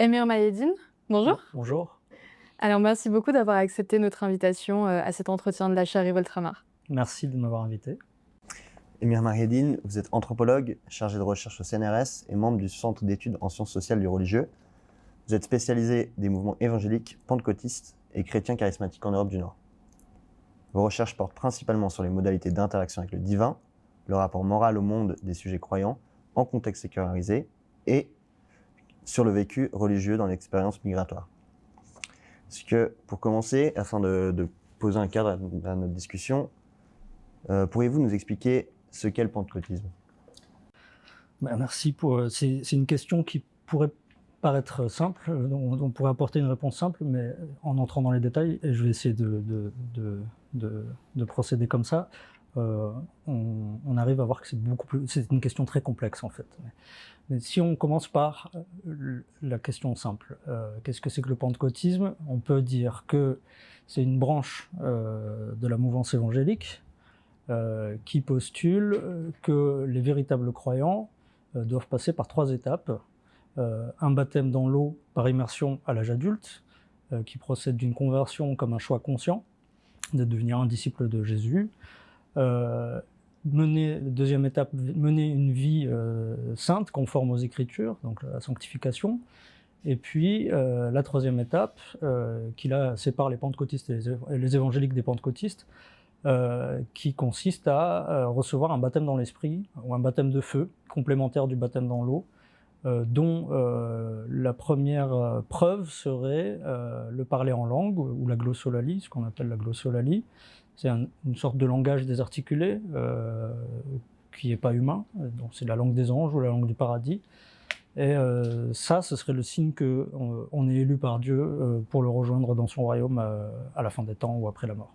Emir Maïeddine, bonjour. Bonjour, Alors merci beaucoup d'avoir accepté notre invitation à cet entretien de la chaire Yvol Tramar. merci de m'avoir invité. Emir Mahiedine, vous êtes anthropologue, chargé de recherche au CNRS et membre du Centre d'études en sciences sociales du religieux. Vous êtes spécialisé des mouvements évangéliques, pentecôtistes et chrétiens charismatiques en Europe du Nord. Vos recherches portent principalement sur les modalités d'interaction avec le divin, le rapport moral au monde des sujets croyants en contexte sécularisé et sur le vécu religieux dans l'expérience migratoire. Est-ce que, pour commencer, afin de poser un cadre à notre discussion, pourriez-vous nous expliquer ce qu'est le pentecôtisme? Merci pour. C'est une question qui pourrait paraître simple, dont on pourrait apporter une réponse simple, mais en entrant dans les détails, et je vais essayer de procéder comme ça, on arrive à voir que c'est beaucoup plus. C'est une question très complexe en fait. Mais si on commence par la question simple, qu'est-ce que c'est que le pentecôtisme? On peut dire que c'est une branche de la mouvance évangélique qui postule que les véritables croyants doivent passer par 3 étapes. Un baptême dans l'eau par immersion à l'âge adulte, qui procède d'une conversion comme un choix conscient de devenir un disciple de Jésus. Deuxième étape, mener une vie sainte, conforme aux Écritures, donc la sanctification. Et puis la troisième étape, qui là sépare les pentecôtistes et les évangéliques des pentecôtistes, qui consiste à recevoir un baptême dans l'esprit ou un baptême de feu, complémentaire du baptême dans l'eau, dont la première preuve serait le parler en langue, ou la glossolalie, ce qu'on appelle la glossolalie. C'est une sorte de langage désarticulé qui n'est pas humain, donc c'est la langue des anges ou la langue du paradis. Et ça, ce serait le signe qu'on est élu par Dieu pour le rejoindre dans son royaume à la fin des temps ou après la mort.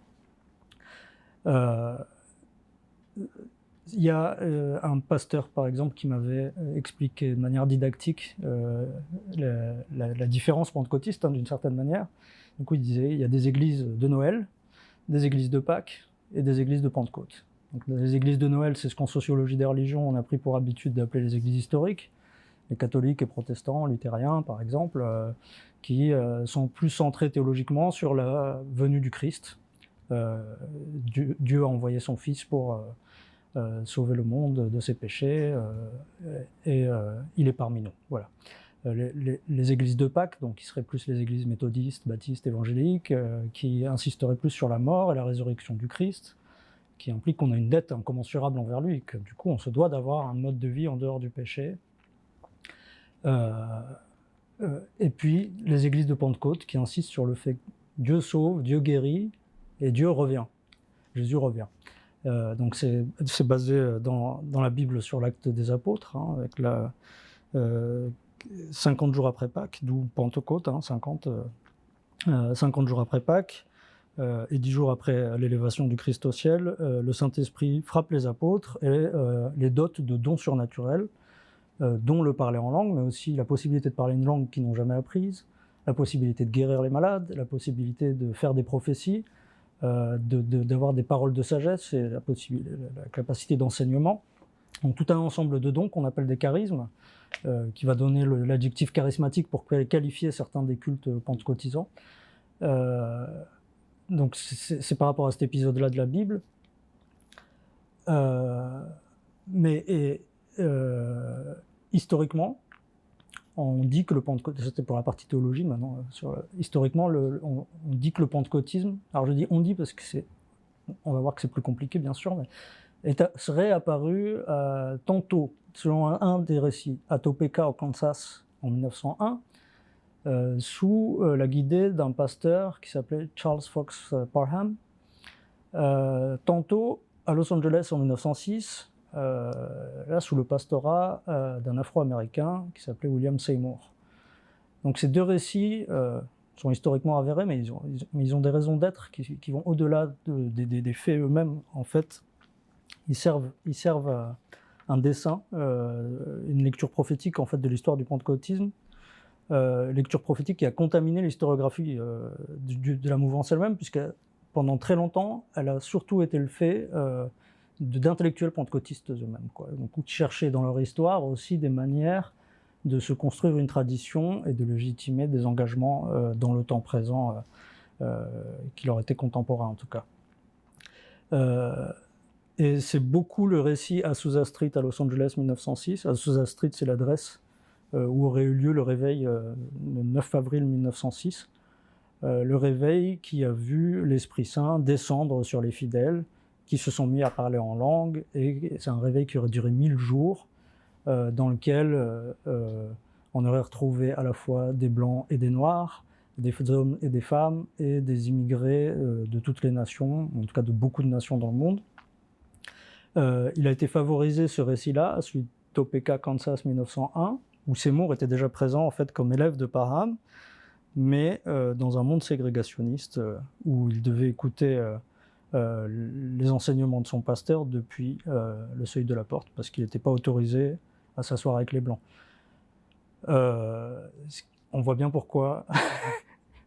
Il y a un pasteur, par exemple, qui m'avait expliqué de manière didactique la différence pentecôtiste, d'une certaine manière. Du coup, il disait il y a des églises de Noël, des églises de Pâques et des églises de Pentecôte. Donc, les églises de Noël, c'est ce qu'en sociologie des religions, on a pris pour habitude d'appeler les églises historiques, les catholiques et protestants, luthériens, par exemple, qui sont plus centrés théologiquement sur la venue du Christ. Dieu a envoyé son Fils pour sauver le monde de ses péchés, et il est parmi nous. Voilà. Les églises de Pâques, donc qui seraient plus les églises méthodistes, baptistes, évangéliques, qui insisteraient plus sur la mort et la résurrection du Christ, qui implique qu'on a une dette incommensurable envers lui, et que du coup on se doit d'avoir un mode de vie en dehors du péché. Et puis les églises de Pentecôte qui insistent sur le fait que Dieu sauve, Dieu guérit, et Dieu revient. Jésus revient. Donc c'est basé dans la Bible sur l'acte des apôtres, avec 50 jours après Pâques, d'où Pentecôte, 50 jours après Pâques, et 10 jours après l'élévation du Christ au ciel, le Saint-Esprit frappe les apôtres et les dote de dons surnaturels, dont le parler en langue, mais aussi la possibilité de parler une langue qu'ils n'ont jamais apprise, la possibilité de guérir les malades, la possibilité de faire des prophéties, d'avoir des paroles de sagesse et la capacité d'enseignement. Donc tout un ensemble de dons qu'on appelle des charismes, qui va donner l'adjectif charismatique pour qualifier certains des cultes pentecôtisants. Donc c'est par rapport à cet épisode-là de la Bible. Historiquement, on dit que le pentecôtisme, c'était pour la partie théologie maintenant, historiquement, on dit que le pentecôtisme, alors je dis on dit parce que on va voir que c'est plus compliqué bien sûr, mais serait apparu tantôt, selon un des récits, à Topeka au Kansas en 1901, sous la guidée d'un pasteur qui s'appelait Charles Fox Parham, tantôt à Los Angeles en 1906, là sous le pastorat d'un Afro-Américain qui s'appelait William Seymour. Donc ces deux récits sont historiquement avérés, mais ils ont des raisons d'être qui vont au-delà des faits eux-mêmes. En fait, ils servent un dessin, une lecture prophétique en fait de l'histoire du pentecôtisme, lecture prophétique qui a contaminé l'historiographie de la mouvance elle-même, puisque pendant très longtemps, elle a surtout été le fait d'intellectuels pentecôtistes eux-mêmes, quoi. Donc, qui cherchaient dans leur histoire aussi des manières de se construire une tradition et de légitimer des engagements dans le temps présent qui leur étaient contemporains en tout cas. Et c'est beaucoup le récit Azusa Street à Los Angeles 1906. Azusa Street, c'est l'adresse où aurait eu lieu le réveil le 9 avril 1906. Le réveil qui a vu l'Esprit Saint descendre sur les fidèles qui se sont mis à parler en langue, et c'est un réveil qui aurait duré 1000 jours, dans lequel on aurait retrouvé à la fois des blancs et des noirs, des hommes et des femmes, et des immigrés de toutes les nations, en tout cas de beaucoup de nations dans le monde. Il a été favorisé, ce récit-là, à celui de Topeka, Kansas, 1901, où Seymour était déjà présent en fait comme élève de Parham, mais dans un monde ségrégationniste où il devait écouter les enseignements de son pasteur depuis le seuil de la porte, parce qu'il n'était pas autorisé à s'asseoir avec les Blancs. On voit bien pourquoi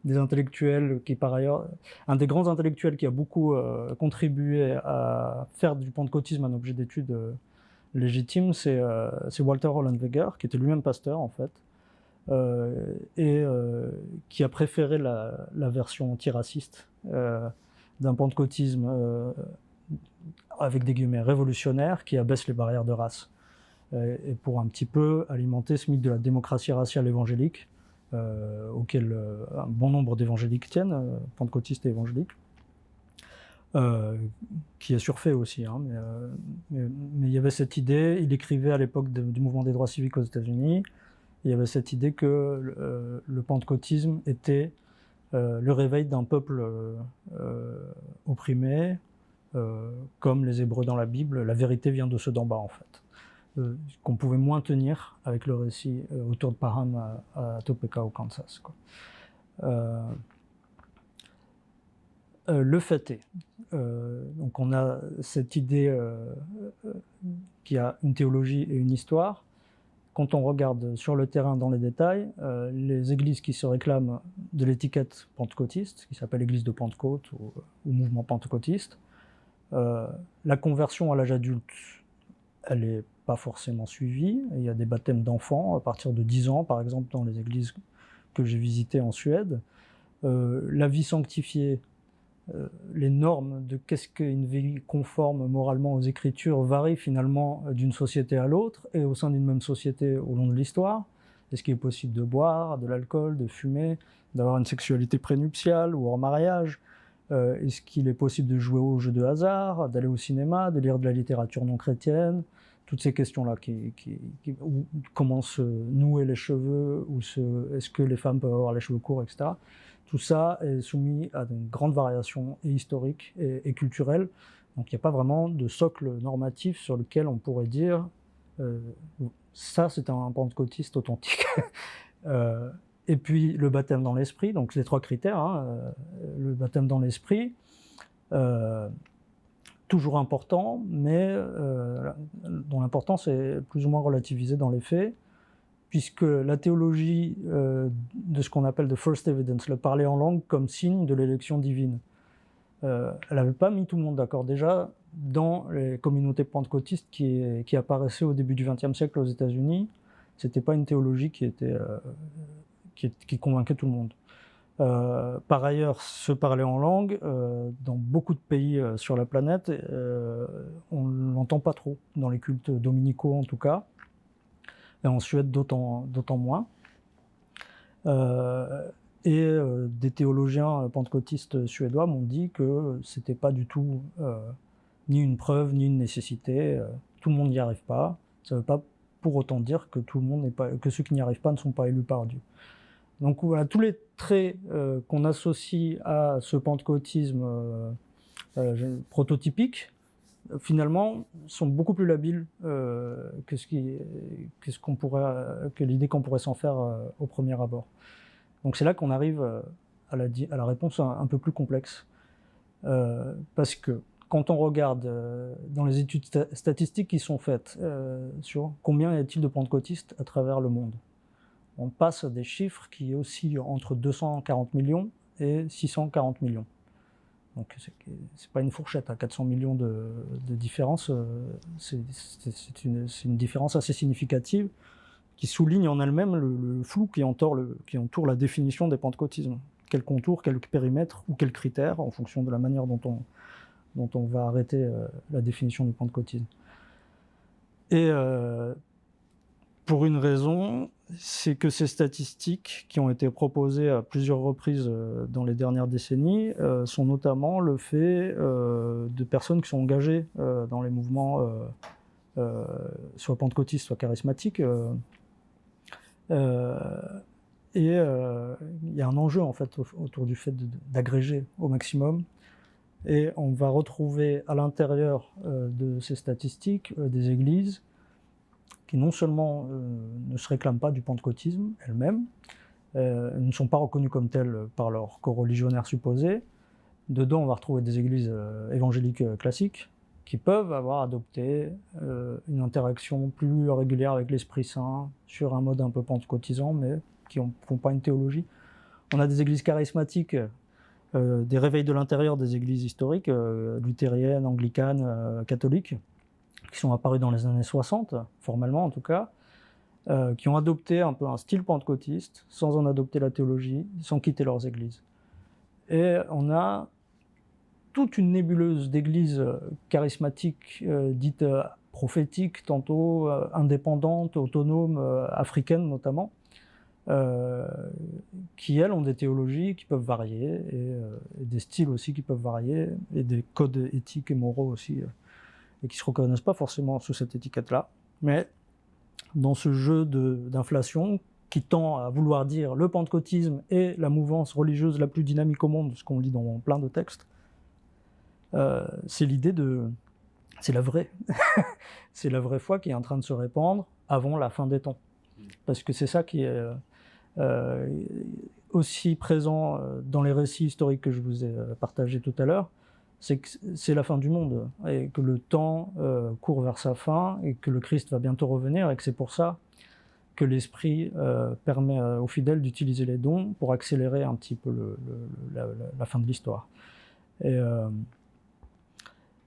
des intellectuels qui, par ailleurs, un des grands intellectuels qui a beaucoup contribué à faire du pentecôtisme un objet d'étude légitime, c'est Walter Hollenweger, qui était lui-même pasteur en fait, et qui a préféré la version antiraciste d'un pentecôtisme avec des guillemets révolutionnaire qui abaisse les barrières de race, et pour un petit peu alimenter ce mythe de la démocratie raciale évangélique auquel un bon nombre d'évangéliques tiennent, pentecôtistes et évangéliques, qui est surfait aussi, hein, mais il y avait cette idée. Il écrivait à l'époque du mouvement des droits civiques aux États-Unis. Il y avait cette idée que le pentecôtisme était le réveil d'un peuple opprimé, comme les Hébreux dans la Bible. La vérité vient de ceux d'en bas, en fait. Qu'on pouvait moins tenir avec le récit autour de Parham à Topeka au Kansas, quoi. Le fait est, donc on a cette idée qu'il y a une théologie et une histoire. Quand on regarde sur le terrain dans les détails, les églises qui se réclament de l'étiquette pentecôtiste, qui s'appelle Église de Pentecôte ou mouvement pentecôtiste, la conversion à l'âge adulte, elle n'est pas forcément suivie. Il y a des baptêmes d'enfants à partir de 10 ans, par exemple, dans les églises que j'ai visitées en Suède. La vie sanctifiée, les normes de qu'est-ce qu'une vie conforme moralement aux Écritures varient finalement d'une société à l'autre et au sein d'une même société au long de l'histoire. Est-ce qu'il est possible de boire de l'alcool, de fumer, d'avoir une sexualité prénuptiale ou hors mariage? Est-ce qu'il est possible de jouer aux jeux de hasard, d'aller au cinéma, de lire de la littérature non chrétienne? Toutes ces questions-là, comment se nouer les cheveux, est-ce que les femmes peuvent avoir les cheveux courts, etc. Tout ça est soumis à une grande variation et historique et culturelle. Donc il n'y a pas vraiment de socle normatif sur lequel on pourrait dire ça c'est un pentecôtiste authentique. Et puis le baptême dans l'esprit, donc les 3 critères, hein, le baptême dans l'esprit, toujours important, mais dont l'importance est plus ou moins relativisée dans les faits, puisque la théologie de ce qu'on appelle the first evidence, le parler en langue comme signe de l'élection divine, elle n'avait pas mis tout le monde d'accord. Déjà, dans les communautés pentecôtistes qui apparaissaient au début du XXe siècle aux États-Unis, c'était pas une théologie qui convainquait tout le monde. Par ailleurs, se parler en langue, dans beaucoup de pays sur la planète, on ne l'entend pas trop, dans les cultes dominicaux en tout cas, et en Suède d'autant moins. Des théologiens pentecôtistes suédois m'ont dit que c'était pas du tout ni une preuve ni une nécessité. Tout le monde n'y arrive pas. Ça ne veut pas pour autant dire que que ceux qui n'y arrivent pas ne sont pas élus par Dieu. Donc voilà, tous les traits qu'on associe à ce pentecôtisme prototypique, finalement, sont beaucoup plus labiles que l'idée qu'on pourrait s'en faire au premier abord. Donc c'est là qu'on arrive à la réponse un peu plus complexe. Parce que quand on regarde dans les études statistiques qui sont faites sur combien y a-t-il de pentecôtistes à travers le monde, on passe à des chiffres qui oscillent entre 240 millions et 640 millions. Donc c'est pas une fourchette, à 400 millions de différence, c'est une différence assez significative qui souligne en elle-même le flou qui entoure la définition des pentecôtismes. Quel contour, quel périmètre ou quels critères, en fonction de la manière dont on va arrêter la définition du pentecôtisme. Et pour une raison, c'est que ces statistiques qui ont été proposées à plusieurs reprises dans les dernières décennies sont notamment le fait de personnes qui sont engagées dans les mouvements soit pentecôtistes, soit charismatiques. Et il y a un enjeu en fait autour du fait d'agréger au maximum. Et on va retrouver à l'intérieur de ces statistiques des églises qui non seulement ne se réclament pas du pentecôtisme elles-mêmes, ne sont pas reconnues comme telles par leurs coreligionnaires supposés. Dedans, on va retrouver des églises évangéliques classiques qui peuvent avoir adopté une interaction plus régulière avec l'Esprit Saint sur un mode un peu pentecôtisant, mais qui ne font pas une théologie. On a des églises charismatiques, des réveils de l'intérieur des églises historiques, luthériennes, anglicanes, catholiques, qui sont apparus dans les années 60, formellement en tout cas, qui ont adopté un peu un style pentecôtiste, sans en adopter la théologie, sans quitter leurs églises. Et on a toute une nébuleuse d'églises charismatiques, dites prophétiques, tantôt indépendantes, autonomes, africaines notamment, qui elles ont des théologies qui peuvent varier, et des styles aussi qui peuvent varier, et des codes éthiques et moraux aussi, et qui ne se reconnaissent pas forcément sous cette étiquette-là. Mais dans ce jeu d'inflation qui tend à vouloir dire le pentecôtisme est la mouvance religieuse la plus dynamique au monde, ce qu'on lit dans plein de textes, c'est l'idée de... c'est la vraie. C'est la vraie foi qui est en train de se répandre avant la fin des temps. Parce que c'est ça qui est aussi présent dans les récits historiques que je vous ai partagés tout à l'heure, c'est que c'est la fin du monde, et que le temps court vers sa fin, et que le Christ va bientôt revenir, et que c'est pour ça que l'Esprit permet aux fidèles d'utiliser les dons pour accélérer un petit peu la fin de l'histoire.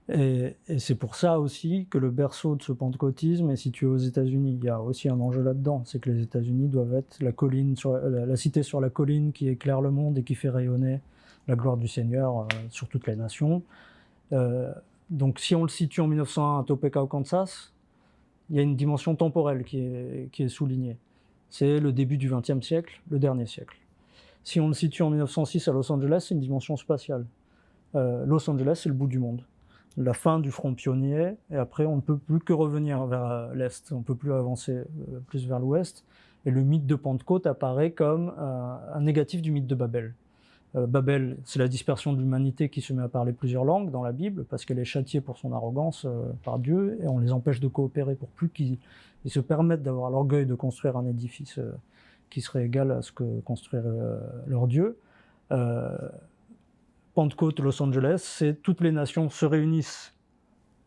Et c'est pour ça aussi que le berceau de ce pentecôtisme est situé aux États-Unis. Il y a aussi un enjeu là-dedans, c'est que les États-Unis doivent être la cité sur la colline qui éclaire le monde et qui fait rayonner la gloire du Seigneur sur toutes les nations. Donc si on le situe en 1901 à Topeka au Kansas, il y a une dimension temporelle qui est soulignée. C'est le début du XXe siècle, le dernier siècle. Si on le situe en 1906 à Los Angeles, c'est une dimension spatiale. Los Angeles, c'est le bout du monde. La fin du front pionnier, et après on ne peut plus que revenir vers l'Est, on ne peut plus avancer plus vers l'Ouest, et le mythe de Pentecôte apparaît comme un négatif du mythe de Babel. Babel, c'est la dispersion de l'humanité qui se met à parler plusieurs langues dans la Bible, parce qu'elle est châtiée pour son arrogance par Dieu, et on les empêche de coopérer pour plus qu'ils se permettent d'avoir l'orgueil de construire un édifice qui serait égal à ce que construire leur Dieu. Pentecôte, Los Angeles, c'est toutes les nations se réunissent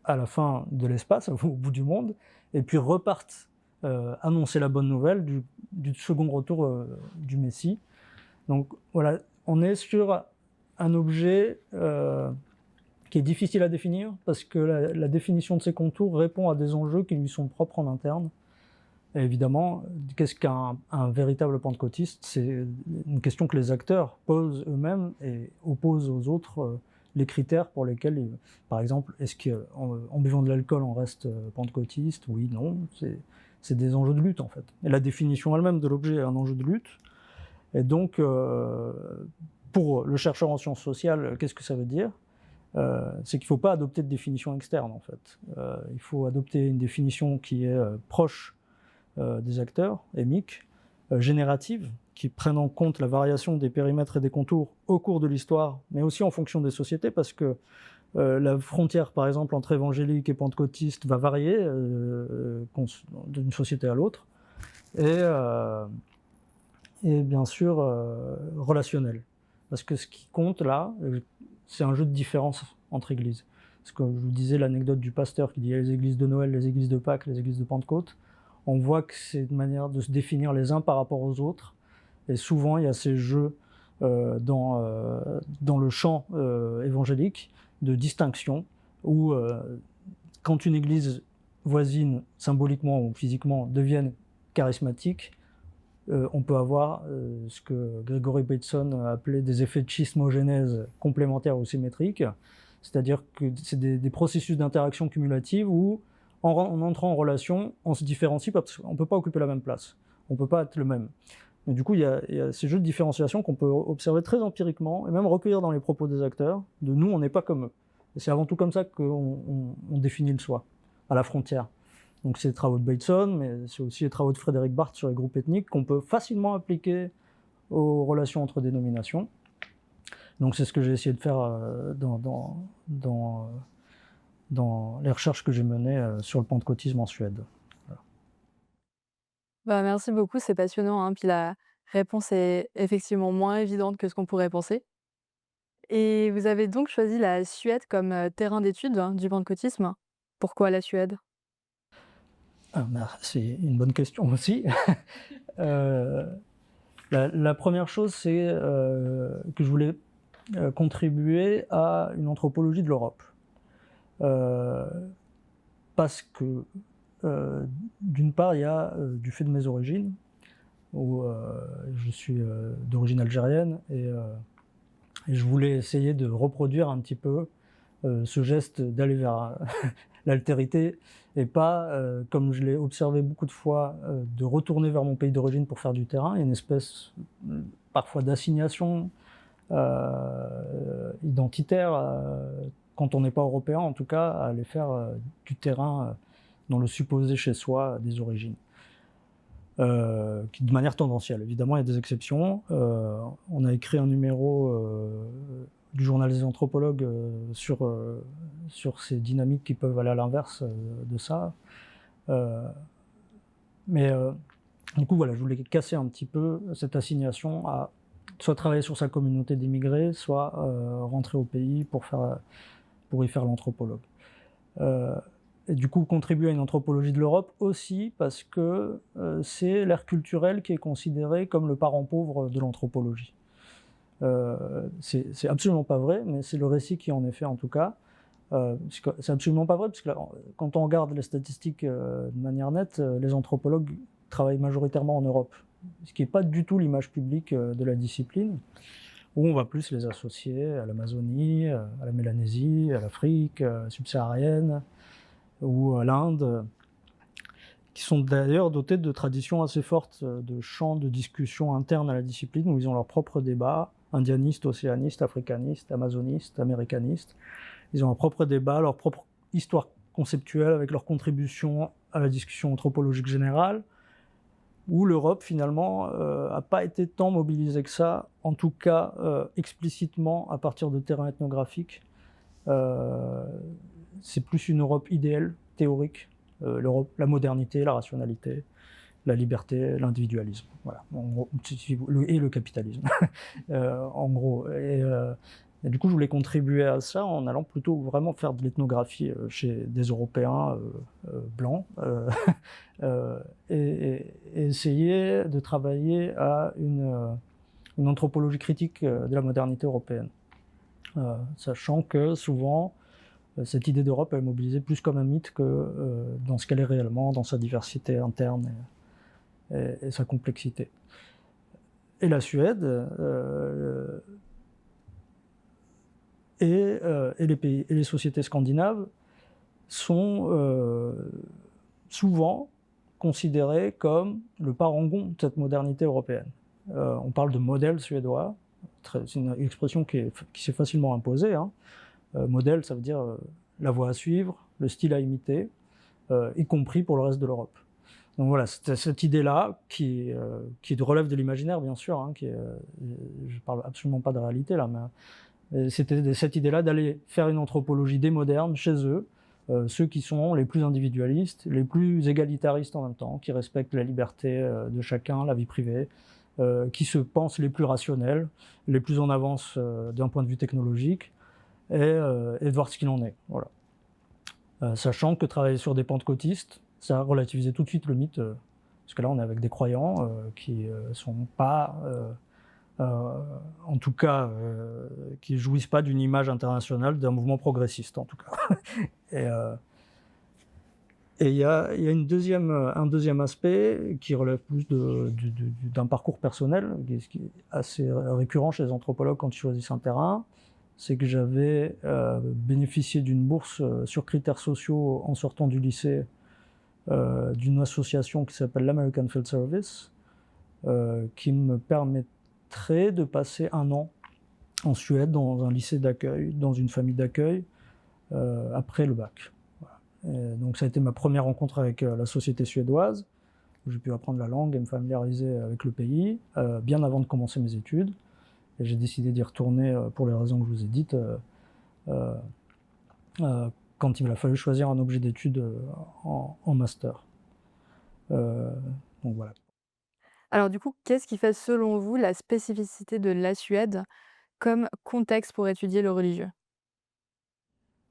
à la fin de l'espace, au bout du monde, et puis repartent annoncer la bonne nouvelle du second retour du Messie. Donc voilà, on est sur un objet qui est difficile à définir, parce que la définition de ses contours répond à des enjeux qui lui sont propres en interne. Et évidemment, qu'est-ce qu'un véritable pentecôtiste? C'est une question que les acteurs posent eux-mêmes et opposent aux autres les critères pour lesquels, par exemple, est-ce qu'en buvant de l'alcool on reste pentecôtiste? Oui, non, c'est des enjeux de lutte en fait. Et la définition elle-même de l'objet est un enjeu de lutte. Et donc, pour le chercheur en sciences sociales, qu'est-ce que ça veut dire? C'est qu'il ne faut pas adopter de définition externe en fait. Il faut adopter une définition qui est proche des acteurs, émiques, génératives, qui prennent en compte la variation des périmètres et des contours au cours de l'histoire, mais aussi en fonction des sociétés, parce que la frontière, par exemple, entre évangélique et pentecôtiste va varier d'une société à l'autre, et bien sûr relationnel. Parce que ce qui compte là, c'est un jeu de différence entre églises. Parce que je vous disais l'anecdote du pasteur qui dit il y a les églises de Noël, les églises de Pâques, les églises de Pentecôte. On voit que c'est une manière de se définir les uns par rapport aux autres. Et souvent, il y a ces jeux dans le champ évangélique de distinction, où quand une église voisine, symboliquement ou physiquement, deviennent charismatiques, on peut avoir ce que Gregory Bateson appelait des effets de schismogénèse complémentaires ou symétriques, c'est-à-dire que c'est des processus d'interaction cumulative où, en entrant en relation, on se différencie parce qu'on ne peut pas occuper la même place, on ne peut pas être le même. Et du coup, il y a ces jeux de différenciation qu'on peut observer très empiriquement et même recueillir dans les propos des acteurs, de nous, on n'est pas comme eux. Et c'est avant tout comme ça qu'on définit le soi, à la frontière. Donc c'est les travaux de Bateson, mais c'est aussi les travaux de Frédéric Barthes sur les groupes ethniques qu'on peut facilement appliquer aux relations entre dénominations. Donc c'est ce que j'ai essayé de faire dans les recherches que j'ai menées sur le pentecôtisme en Suède. Voilà. Bah, merci beaucoup, c'est passionnant, hein, puis la réponse est effectivement moins évidente que ce qu'on pourrait penser. Et vous avez donc choisi la Suède comme, terrain d'étude, hein, du pentecôtisme. Pourquoi la Suède? Ah, bah, c'est une bonne question aussi. La première chose, c'est que je voulais contribuer à une anthropologie de l'Europe. Parce que, d'une part, il y a, du fait de mes origines, où je suis d'origine algérienne, et je voulais essayer de reproduire un petit peu ce geste d'aller vers l'altérité, et pas, comme je l'ai observé beaucoup de fois, de retourner vers mon pays d'origine pour faire du terrain. Il y a une espèce parfois d'assignation identitaire, quand on n'est pas européen en tout cas, à aller faire du terrain dans le supposé chez soi des origines. De manière tendancielle. Évidemment, il y a des exceptions. On a écrit un numéro du journal des anthropologues sur ces dynamiques qui peuvent aller à l'inverse de ça. Mais du coup, voilà, je voulais casser un petit peu cette assignation à soit travailler sur sa communauté d'immigrés, soit rentrer au pays pour y faire l'anthropologue. Et du coup, contribuer à une anthropologie de l'Europe aussi parce que c'est l'ère culturelle qui est considérée comme le parent pauvre de l'anthropologie. C'est absolument pas vrai, mais c'est le récit qui en est fait en tout cas. C'est absolument pas vrai, parce que là, quand on regarde les statistiques de manière nette, les anthropologues travaillent majoritairement en Europe, ce qui n'est pas du tout l'image publique de la discipline, où on va plus les associer à l'Amazonie, à la Mélanésie, à l'Afrique subsaharienne, ou à l'Inde, qui sont d'ailleurs dotés de traditions assez fortes de champs de discussion internes à la discipline, où ils ont leurs propres débats, indianistes, océanistes, africanistes, amazonistes, américanistes. Ils ont leurs propres débats, leur propre histoire conceptuelle avec leur contribution à la discussion anthropologique générale, où l'Europe finalement n'a pas été tant mobilisée que ça, en tout cas explicitement à partir de terrains ethnographiques. C'est plus une Europe idéale, théorique, l'Europe, la modernité, la rationalité, la liberté, l'individualisme, voilà, en gros, et le capitalisme, en gros. Et du coup, je voulais contribuer à ça en allant plutôt vraiment faire de l'ethnographie chez des Européens blancs et essayer de travailler à une anthropologie critique de la modernité européenne, sachant que souvent cette idée d'Europe est mobilisée plus comme un mythe que dans ce qu'elle est réellement, dans sa diversité interne et sa complexité. Et la Suède et les pays et les sociétés scandinaves sont souvent considérés comme le parangon de cette modernité européenne. On parle de modèle suédois, c'est une expression qui s'est facilement imposée, hein. Modèle, ça veut dire la voie à suivre, le style à imiter, y compris pour le reste de l'Europe. Donc voilà, c'est cette idée-là qui relève de l'imaginaire, bien sûr, hein, je parle absolument pas de réalité là, mais c'était cette idée-là d'aller faire une anthropologie des modernes chez eux, ceux qui sont les plus individualistes, les plus égalitaristes en même temps, qui respectent la liberté de chacun, la vie privée, qui se pensent les plus rationnels, les plus en avance d'un point de vue technologique, et de voir ce qu'il en est. Voilà. Sachant que travailler sur des pentecôtistes, ça a relativisé tout de suite le mythe, parce que là on est avec des croyants qui sont pas, en tout cas, qui jouissent pas d'une image internationale d'un mouvement progressiste en tout cas. Et il y a un deuxième aspect qui relève plus d'un parcours personnel, qui est assez récurrent chez les anthropologues quand ils choisissent un terrain. C'est que j'avais bénéficié d'une bourse sur critères sociaux en sortant du lycée d'une association qui s'appelle l'American Field Service, qui me permettrait de passer 1 an en Suède dans un lycée d'accueil, dans une famille d'accueil, après le bac. Et donc ça a été ma première rencontre avec la société suédoise, où j'ai pu apprendre la langue et me familiariser avec le pays, bien avant de commencer mes études. Et j'ai décidé d'y retourner pour les raisons que je vous ai dites, quand il m'a fallu choisir un objet d'étude en master. Donc voilà. Alors du coup, qu'est-ce qui fait selon vous la spécificité de la Suède comme contexte pour étudier le religieux?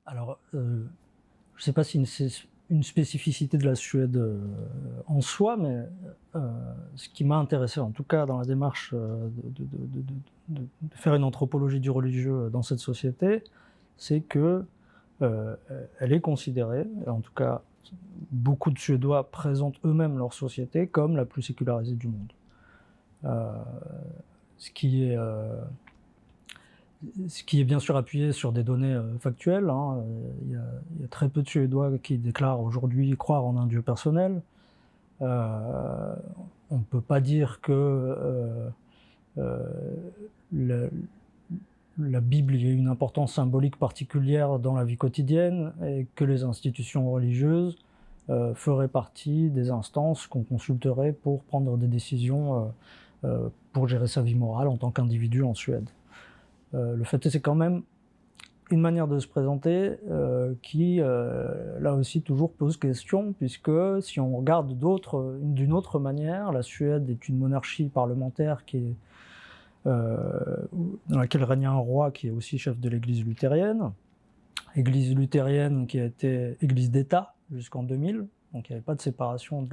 Alors, je ne sais pas si c'est une spécificité de la Suède en soi, mais ce qui m'a intéressé, en tout cas dans la démarche de faire une anthropologie du religieux dans cette société, c'est que elle est considérée, en tout cas beaucoup de Suédois présentent eux-mêmes leur société comme la plus sécularisée du monde. Ce qui est bien sûr appuyé sur des données factuelles. Il y a très peu de Suédois qui déclarent aujourd'hui croire en un Dieu personnel. On ne peut pas dire que la Bible ait une importance symbolique particulière dans la vie quotidienne et que les institutions religieuses feraient partie des instances qu'on consulterait pour prendre des décisions pour gérer sa vie morale en tant qu'individu en Suède. Le fait est, c'est quand même une manière de se présenter qui, là aussi, toujours pose question, puisque si on regarde d'une autre manière, la Suède est une monarchie parlementaire dans laquelle règne un roi qui est aussi chef de l'église luthérienne qui a été église d'État jusqu'en 2000, donc il n'y avait pas de séparation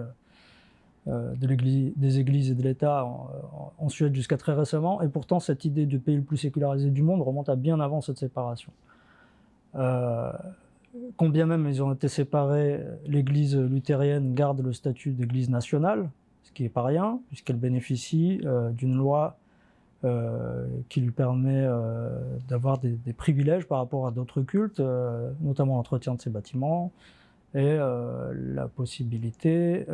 des églises et de l'État en Suède jusqu'à très récemment, et pourtant cette idée de pays le plus sécularisé du monde remonte à bien avant cette séparation. Combien même ils ont été séparés, l'église luthérienne garde le statut d'église nationale, ce qui n'est pas rien, puisqu'elle bénéficie d'une loi qui lui permet d'avoir des privilèges par rapport à d'autres cultes, notamment l'entretien de ses bâtiments, et la possibilité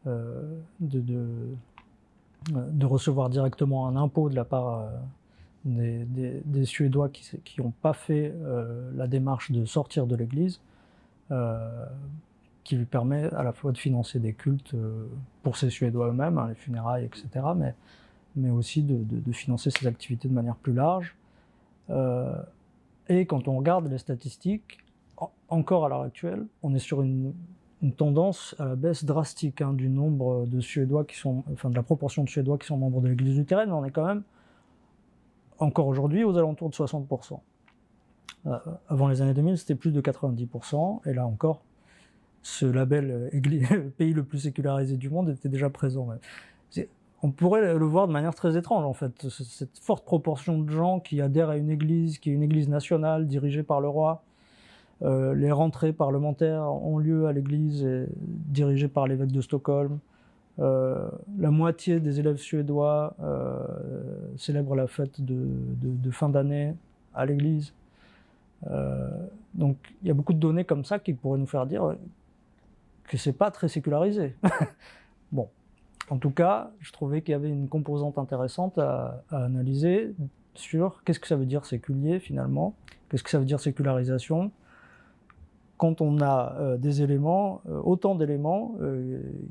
de recevoir directement un impôt de la part des Suédois qui n'ont pas fait la démarche de sortir de l'Église, qui lui permet à la fois de financer des cultes pour ces Suédois eux-mêmes, les funérailles, etc., mais aussi de financer ses activités de manière plus large. Et quand on regarde les statistiques, encore à l'heure actuelle, on est sur une tendance à la baisse drastique du nombre de Suédois de la proportion de Suédois qui sont membres de l'Église luthérienne. On est quand même, encore aujourd'hui, aux alentours de 60%. Avant les années 2000, c'était plus de 90%, et là encore, ce label pays le plus sécularisé du monde était déjà présent. On pourrait le voir de manière très étrange, en fait, cette forte proportion de gens qui adhèrent à une église, qui est une église nationale dirigée par le roi. Les rentrées parlementaires ont lieu à l'église dirigée par l'évêque de Stockholm. La moitié des élèves suédois célèbrent la fête de fin d'année à l'église. Donc il y a beaucoup de données comme ça qui pourraient nous faire dire que c'est pas très sécularisé. Bon, en tout cas, je trouvais qu'il y avait une composante intéressante à analyser sur qu'est-ce que ça veut dire séculier finalement, qu'est-ce que ça veut dire sécularisation, quand on a des éléments, autant d'éléments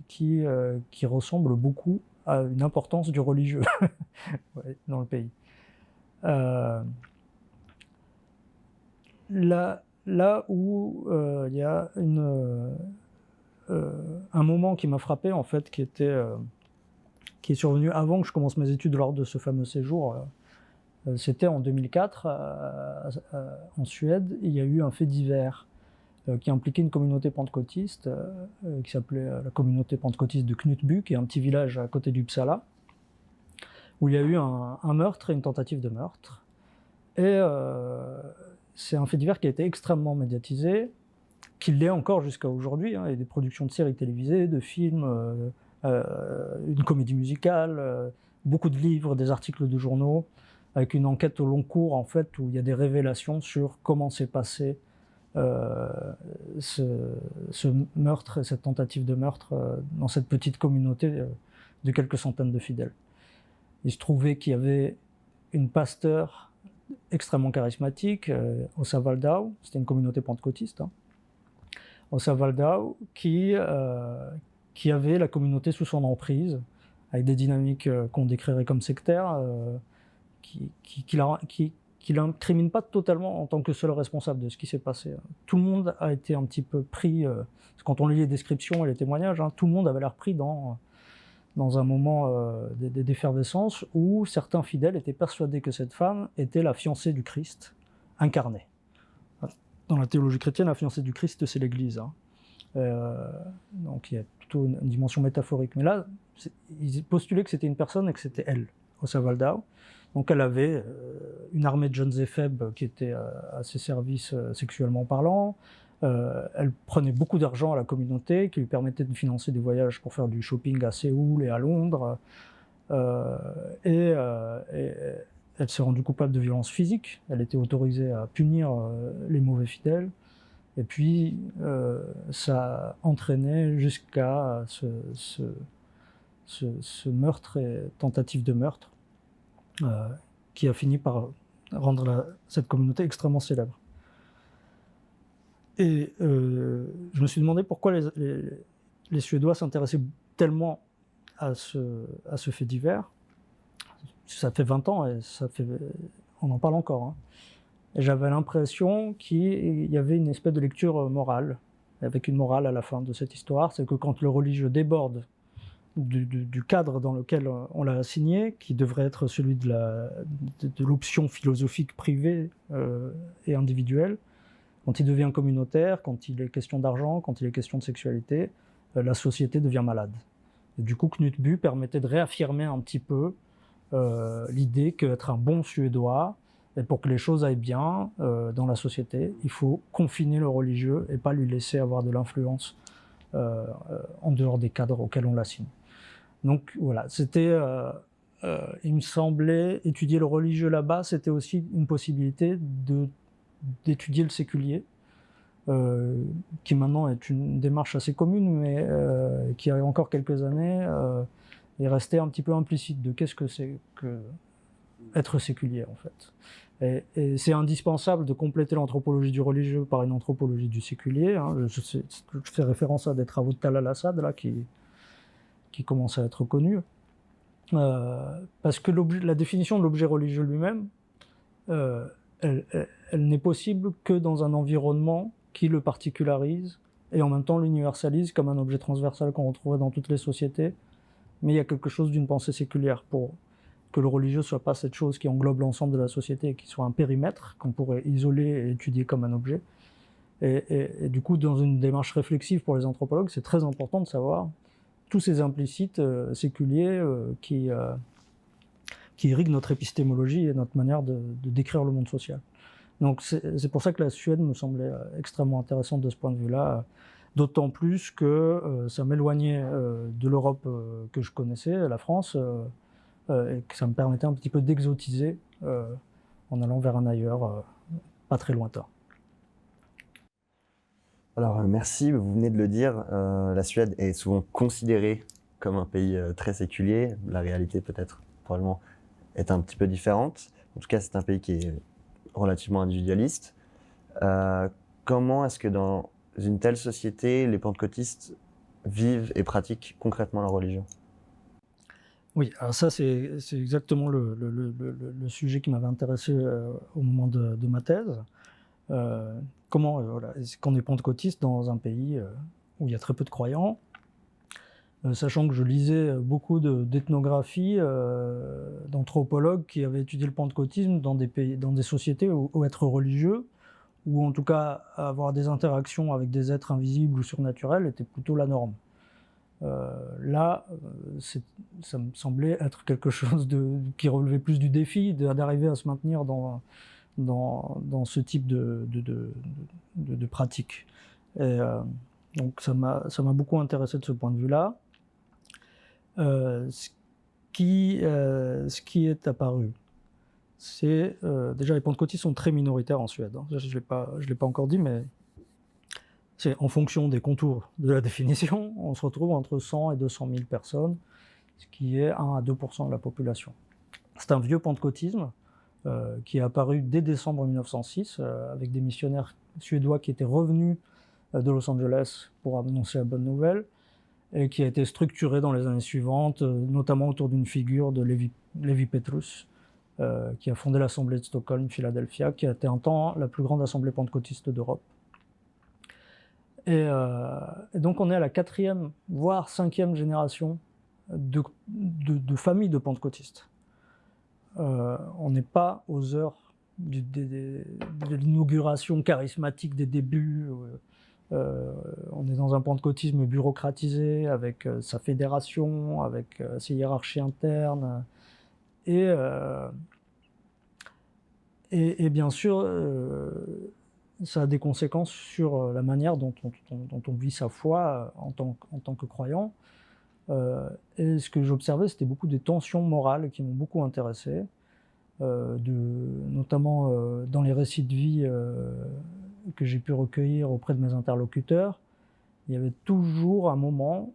qui ressemblent beaucoup à une importance du religieux dans le pays. Là où il y a un moment qui m'a frappé, en fait, qui est survenu avant que je commence mes études lors de ce fameux séjour, c'était en 2004, en Suède. Il y a eu un fait divers qui impliquait une communauté pentecôtiste qui s'appelait la communauté pentecôtiste de Knutby, qui est un petit village à côté d'Uppsala, où il y a eu un meurtre et une tentative de meurtre. Et c'est un fait divers qui a été extrêmement médiatisé, qui l'est encore jusqu'à aujourd'hui, hein. Il y a des productions de séries télévisées, de films, une comédie musicale, beaucoup de livres, des articles de journaux, avec une enquête au long cours, en fait, où il y a des révélations sur comment s'est passé ce meurtre et cette tentative de meurtre dans cette petite communauté de quelques centaines de fidèles. Il se trouvait qu'il y avait une pasteur extrêmement charismatique, Ossa Waldau, c'était une communauté pentecôtiste, hein. Ossa Waldau qui avait la communauté sous son emprise, avec des dynamiques qu'on décrirait comme sectaires, qui l'incrimine pas totalement en tant que seul responsable de ce qui s'est passé. Tout le monde a été un petit peu pris, quand on lit les descriptions et les témoignages, hein, tout le monde avait l'air pris dans un moment d'effervescence où certains fidèles étaient persuadés que cette femme était la fiancée du Christ, incarnée. Dans la théologie chrétienne, la fiancée du Christ, c'est l'Église, hein. Donc il y a plutôt une dimension métaphorique. Mais là, ils postulaient que c'était une personne et que c'était elle, Ossa Waldau. Donc elle avait une armée de jeunes éphèbes qui étaient à ses services sexuellement parlant. Elle prenait beaucoup d'argent à la communauté, qui lui permettait de financer des voyages pour faire du shopping à Séoul et à Londres. Et elle s'est rendue coupable de violences physiques. Elle était autorisée à punir les mauvais fidèles. Et puis, ça a entraîné jusqu'à ce meurtre et tentative de meurtre qui a fini par rendre cette communauté extrêmement célèbre. Et je me suis demandé pourquoi les Suédois s'intéressaient tellement à ce fait divers. Ça fait 20 ans et on en parle encore, hein. Et j'avais l'impression qu'il y avait une espèce de lecture morale, avec une morale à la fin de cette histoire. C'est que quand le religieux déborde du cadre dans lequel on l'a assigné, qui devrait être celui de l'option philosophique privée et individuelle, quand il devient communautaire, quand il est question d'argent, quand il est question de sexualité, la société devient malade. Et du coup, Knut Bu permettait de réaffirmer un petit peu l'idée qu'être un bon Suédois, et pour que les choses aillent bien dans la société, il faut confiner le religieux et pas lui laisser avoir de l'influence en dehors des cadres auxquels on l'assigne. Donc voilà, il me semblait, étudier le religieux là-bas, c'était aussi une possibilité d'étudier le séculier, qui maintenant est une démarche assez commune, mais qui il y a encore quelques années est resté un petit peu implicite de qu'est-ce que c'est que être séculier en fait. Et c'est indispensable de compléter l'anthropologie du religieux par une anthropologie du séculier, hein. Je fais référence à des travaux de Talal Assad là, qui commencent à être connus. Parce que la définition de l'objet religieux lui-même, elle n'est possible que dans un environnement qui le particularise et en même temps l'universalise comme un objet transversal qu'on retrouverait dans toutes les sociétés. Mais il y a quelque chose d'une pensée séculière pour que le religieux ne soit pas cette chose qui englobe l'ensemble de la société et qui soit un périmètre qu'on pourrait isoler et étudier comme un objet. Et du coup, dans une démarche réflexive pour les anthropologues, c'est très important de savoir tous ces implicites séculiers qui irriguent notre épistémologie et notre manière de décrire le monde social. Donc c'est pour ça que la Suède me semblait extrêmement intéressante de ce point de vue-là, d'autant plus que ça m'éloignait de l'Europe que je connaissais, la France, et que ça me permettait un petit peu d'exotiser en allant vers un ailleurs pas très lointain. Alors merci, vous venez de le dire, la Suède est souvent considérée comme un pays très séculier. La réalité peut-être, probablement, est un petit peu différente. En tout cas, c'est un pays qui est relativement individualiste. Comment est-ce que dans une telle société, les pentecôtistes vivent et pratiquent concrètement leur religion ? Oui, alors ça c'est exactement le sujet qui m'avait intéressé au moment de ma thèse. Comment est-ce qu'on est pentecôtiste dans un pays où il y a très peu de croyants, sachant que je lisais beaucoup d'ethnographie d'anthropologues qui avaient étudié le pentecôtisme dans des sociétés où être religieux, ou en tout cas avoir des interactions avec des êtres invisibles ou surnaturels était plutôt la norme. Là, ça me semblait être quelque chose qui relevait plus du défi, d'arriver à se maintenir dans ce type de pratique. Et donc ça m'a beaucoup intéressé de ce point de vue-là. Ce qui est apparu, c'est déjà les pentecôtistes sont très minoritaires en Suède. Hein. Je l'ai pas encore dit, mais c'est en fonction des contours de la définition, on se retrouve entre 100 et 200 000 personnes, ce qui est 1 à 2% de la population. C'est un vieux pentecôtisme qui est apparu dès décembre 1906 avec des missionnaires suédois qui étaient revenus de Los Angeles pour annoncer la bonne nouvelle et qui a été structuré dans les années suivantes, notamment autour d'une figure de Levi Petrus, qui a fondé l'Assemblée de Stockholm-Philadelphia, qui a été un temps la plus grande assemblée pentecôtiste d'Europe. Et donc on est à la 4e, voire 5e génération de familles de pentecôtistes. On n'est pas aux heures de l'inauguration charismatique des débuts. On est dans un pentecôtisme bureaucratisé, avec sa fédération, avec ses hiérarchies internes. Et bien sûr, ça a des conséquences sur la manière dont on vit sa foi en tant que croyant. Et ce que j'observais, c'était beaucoup des tensions morales qui m'ont beaucoup intéressé, notamment dans les récits de vie que j'ai pu recueillir auprès de mes interlocuteurs. Il y avait toujours un moment,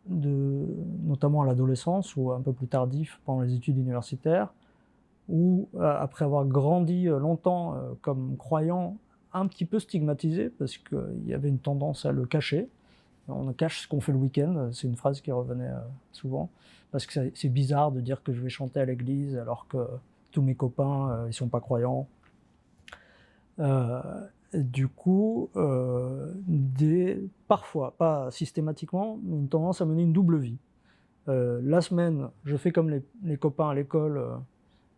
notamment à l'adolescence ou un peu plus tardif pendant les études universitaires, où après avoir grandi longtemps comme croyant, un petit peu stigmatisé, parce qu'il y avait une tendance à le cacher. On cache ce qu'on fait le week-end, c'est une phrase qui revenait souvent, parce que c'est bizarre de dire que je vais chanter à l'église alors que tous mes copains, ils sont pas croyants. Du coup, parfois, pas systématiquement, une tendance à mener une double vie. La semaine, je fais comme les copains à l'école,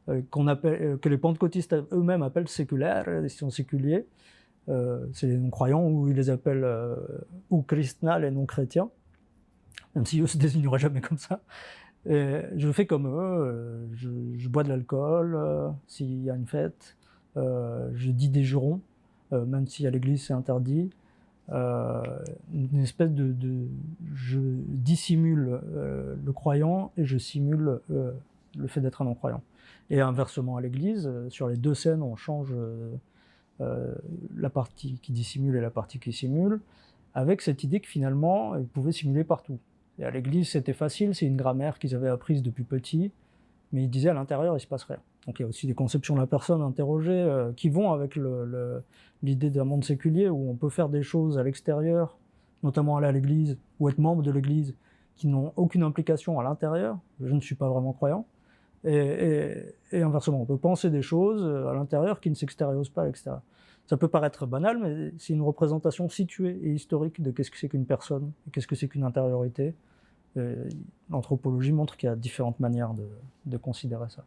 que les pentecôtistes eux-mêmes appellent séculaires, ils sont séculiers. C'est les non-croyants, ou ils les appellent ou kristna, les non-chrétiens, même si eux ne se désigneraient jamais comme ça. Et je fais comme eux, je bois de l'alcool s'il y a une fête, je dis des jurons, même si à l'église c'est interdit. Une espèce je dissimule le croyant et je simule le fait d'être un non-croyant. Et inversement à l'église, sur les deux scènes, on change la partie qui dissimule et la partie qui simule, avec cette idée que finalement, ils pouvaient simuler partout. Et à l'église, c'était facile, c'est une grammaire qu'ils avaient apprise depuis petit, mais ils disaient à l'intérieur, il ne se passe rien. Donc il y a aussi des conceptions de la personne interrogée qui vont avec l'idée d'un monde séculier où on peut faire des choses à l'extérieur, notamment aller à l'église ou être membre de l'église, qui n'ont aucune implication à l'intérieur. Je ne suis pas vraiment croyant. Et inversement, on peut penser des choses à l'intérieur qui ne s'extériorisent pas à l'extérieur. Ça peut paraître banal, mais c'est une représentation située et historique de qu'est-ce que c'est qu'une personne, et qu'est-ce que c'est qu'une intériorité. L'anthropologie montre qu'il y a différentes manières de considérer ça.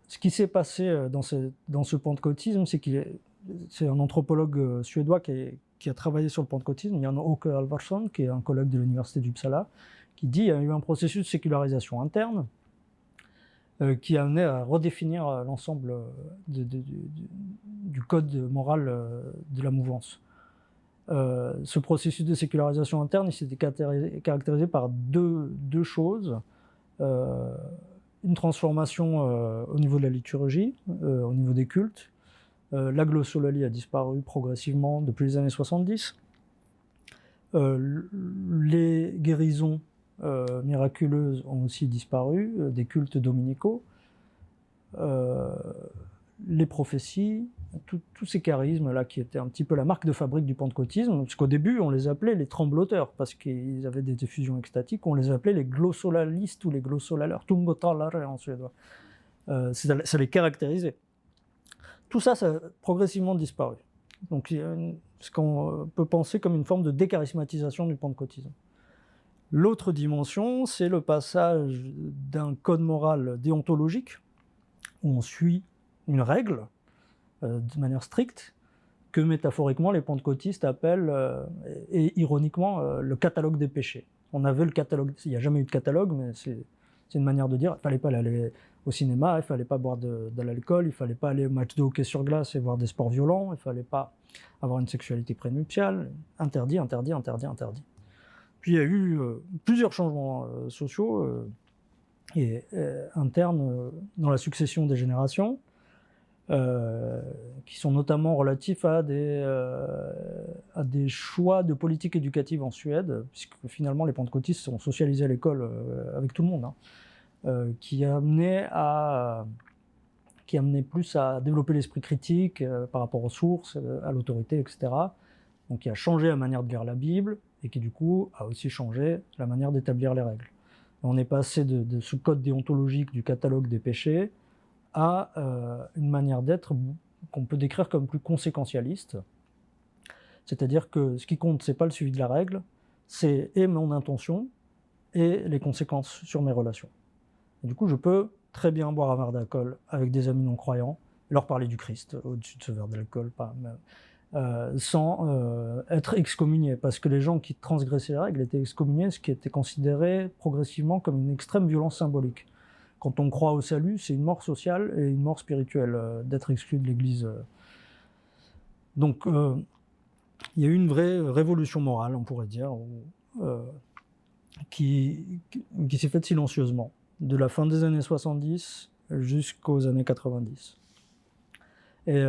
Ce qui s'est passé dans ce pentecôtisme, c'est un anthropologue suédois qui a travaillé sur le pentecôtisme, Jan-Åke Alvarsson, qui est un collègue de l'université d'Uppsala, qui dit qu'il y a eu un processus de sécularisation interne qui a amené à redéfinir l'ensemble du code moral de la mouvance. Ce processus de sécularisation interne, il s'était caractérisé par deux choses. Une transformation au niveau de la liturgie, au niveau des cultes. La glossolalie a disparu progressivement depuis les années 70. Les guérisons miraculeuses ont aussi disparu, des cultes dominicaux. Les prophéties, tous ces charismes-là qui étaient un petit peu la marque de fabrique du pentecôtisme, parce qu'au début on les appelait les trembloteurs, parce qu'ils avaient des effusions extatiques, on les appelait les glossolalistes ou les glossolaleurs, tungotalare en suédois. Ça les caractérisait. Tout ça, ça a progressivement disparu. Donc il y a ce qu'on peut penser comme une forme de décharismatisation du pentecôtisme. L'autre dimension, c'est le passage d'un code moral déontologique, où on suit une règle de manière stricte, que métaphoriquement les pentecôtistes appellent, et ironiquement, le catalogue des péchés. On avait le catalogue, il n'y a jamais eu de catalogue, mais c'est une manière de dire, il ne fallait pas aller au cinéma, il ne fallait pas boire de l'alcool, il ne fallait pas aller au match de hockey sur glace et voir des sports violents, il ne fallait pas avoir une sexualité prénuptiale, interdit, interdit, interdit, interdit. Puis il y a eu plusieurs changements sociaux et internes dans la succession des générations, qui sont notamment relatifs à des choix de politique éducative en Suède, puisque finalement les pentecôtistes sont socialisés à l'école avec tout le monde, qui amenait plus à développer l'esprit critique par rapport aux sources, à l'autorité, etc. Donc qui a changé la manière de lire la Bible et qui du coup a aussi changé la manière d'établir les règles. On est passé de ce code déontologique du catalogue des péchés à une manière d'être qu'on peut décrire comme plus conséquentialiste. C'est-à-dire que ce qui compte, c'est pas le suivi de la règle, c'est et mon intention et les conséquences sur mes relations. Et du coup, je peux très bien boire un verre d'alcool avec des amis non-croyants, leur parler du Christ au-dessus de ce verre d'alcool, sans être excommunié, parce que les gens qui transgressaient les règles étaient excommuniés, ce qui était considéré progressivement comme une extrême violence symbolique. Quand on croit au salut, c'est une mort sociale et une mort spirituelle, d'être exclu de l'Église. Donc, il y a eu une vraie révolution morale, on pourrait dire, qui s'est faite silencieusement, de la fin des années 70 jusqu'aux années 90. Et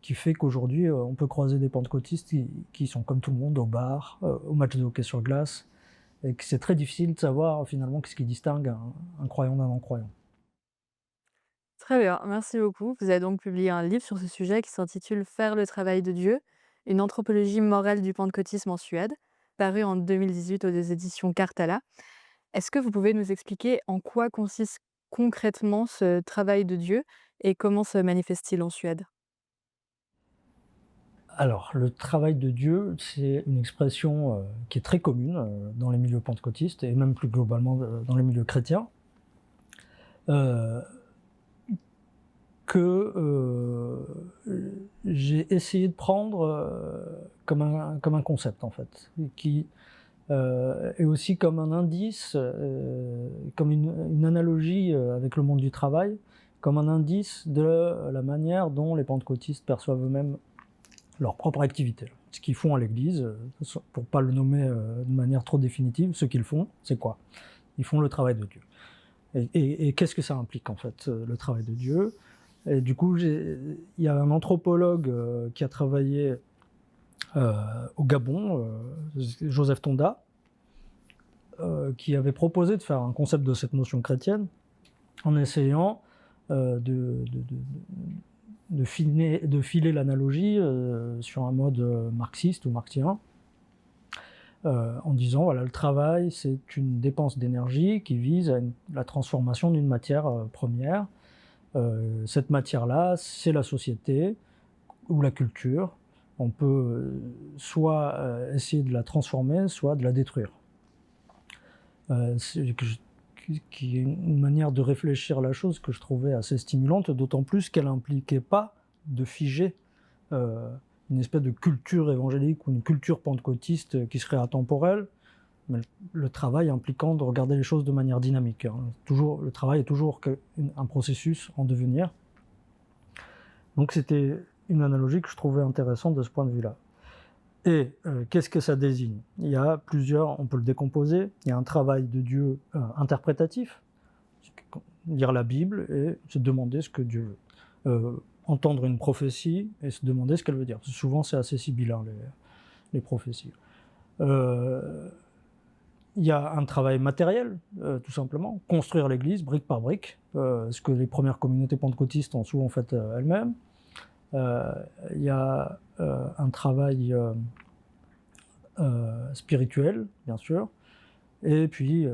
qui fait qu'aujourd'hui, on peut croiser des pentecôtistes qui sont comme tout le monde au bar, au match de hockey sur glace, et que c'est très difficile de savoir finalement qu'est-ce qui distingue un croyant d'un non-croyant. Très bien, merci beaucoup. Vous avez donc publié un livre sur ce sujet qui s'intitule Faire le travail de Dieu, une anthropologie morale du pentecôtisme en Suède, paru en 2018 aux éditions Cartala. Est-ce que vous pouvez nous expliquer en quoi consiste concrètement ce travail de Dieu et comment se manifeste-t-il en Suède? Alors, le travail de Dieu, c'est une expression qui est très commune dans les milieux pentecôtistes et même plus globalement dans les milieux chrétiens, euh, que j'ai essayé de prendre comme un concept en fait, qui est aussi comme un indice, comme une analogie avec le monde du travail, comme un indice de la manière dont les pentecôtistes perçoivent eux-mêmes leur propre activité. Ce qu'ils font à l'église, pour ne pas le nommer de manière trop définitive, ce qu'ils font, c'est quoi? Ils font le travail de Dieu. Et qu'est-ce que ça implique en fait, le travail de Dieu? Et du coup, il y a un anthropologue qui a travaillé au Gabon, Joseph Tonda, qui avait proposé de faire un concept de cette notion chrétienne en essayant de filer l'analogie sur un mode marxiste ou marxien, en disant voilà, le travail c'est une dépense d'énergie qui vise à la transformation d'une matière première. Cette matière-là, c'est la société ou la culture. On peut soit essayer de la transformer, soit de la détruire. Qui est une manière de réfléchir à la chose que je trouvais assez stimulante, d'autant plus qu'elle n'impliquait pas de figer une espèce de culture évangélique ou une culture pentecôtiste qui serait atemporelle, mais le travail impliquant de regarder les choses de manière dynamique. Le travail est toujours un processus en devenir. Donc c'était une analogie que je trouvais intéressante de ce point de vue-là. Et qu'est-ce que ça désigne? Il y a plusieurs, on peut le décomposer. Il y a un travail de Dieu interprétatif, lire la Bible et se demander ce que Dieu veut. Entendre une prophétie et se demander ce qu'elle veut dire. Souvent, c'est assez sibyllin, les prophéties. Il y a un travail matériel, tout simplement. Construire l'église, brique par brique, ce que les premières communautés pentecôtistes ont souvent fait elles-mêmes. Il y a un travail spirituel, bien sûr, et puis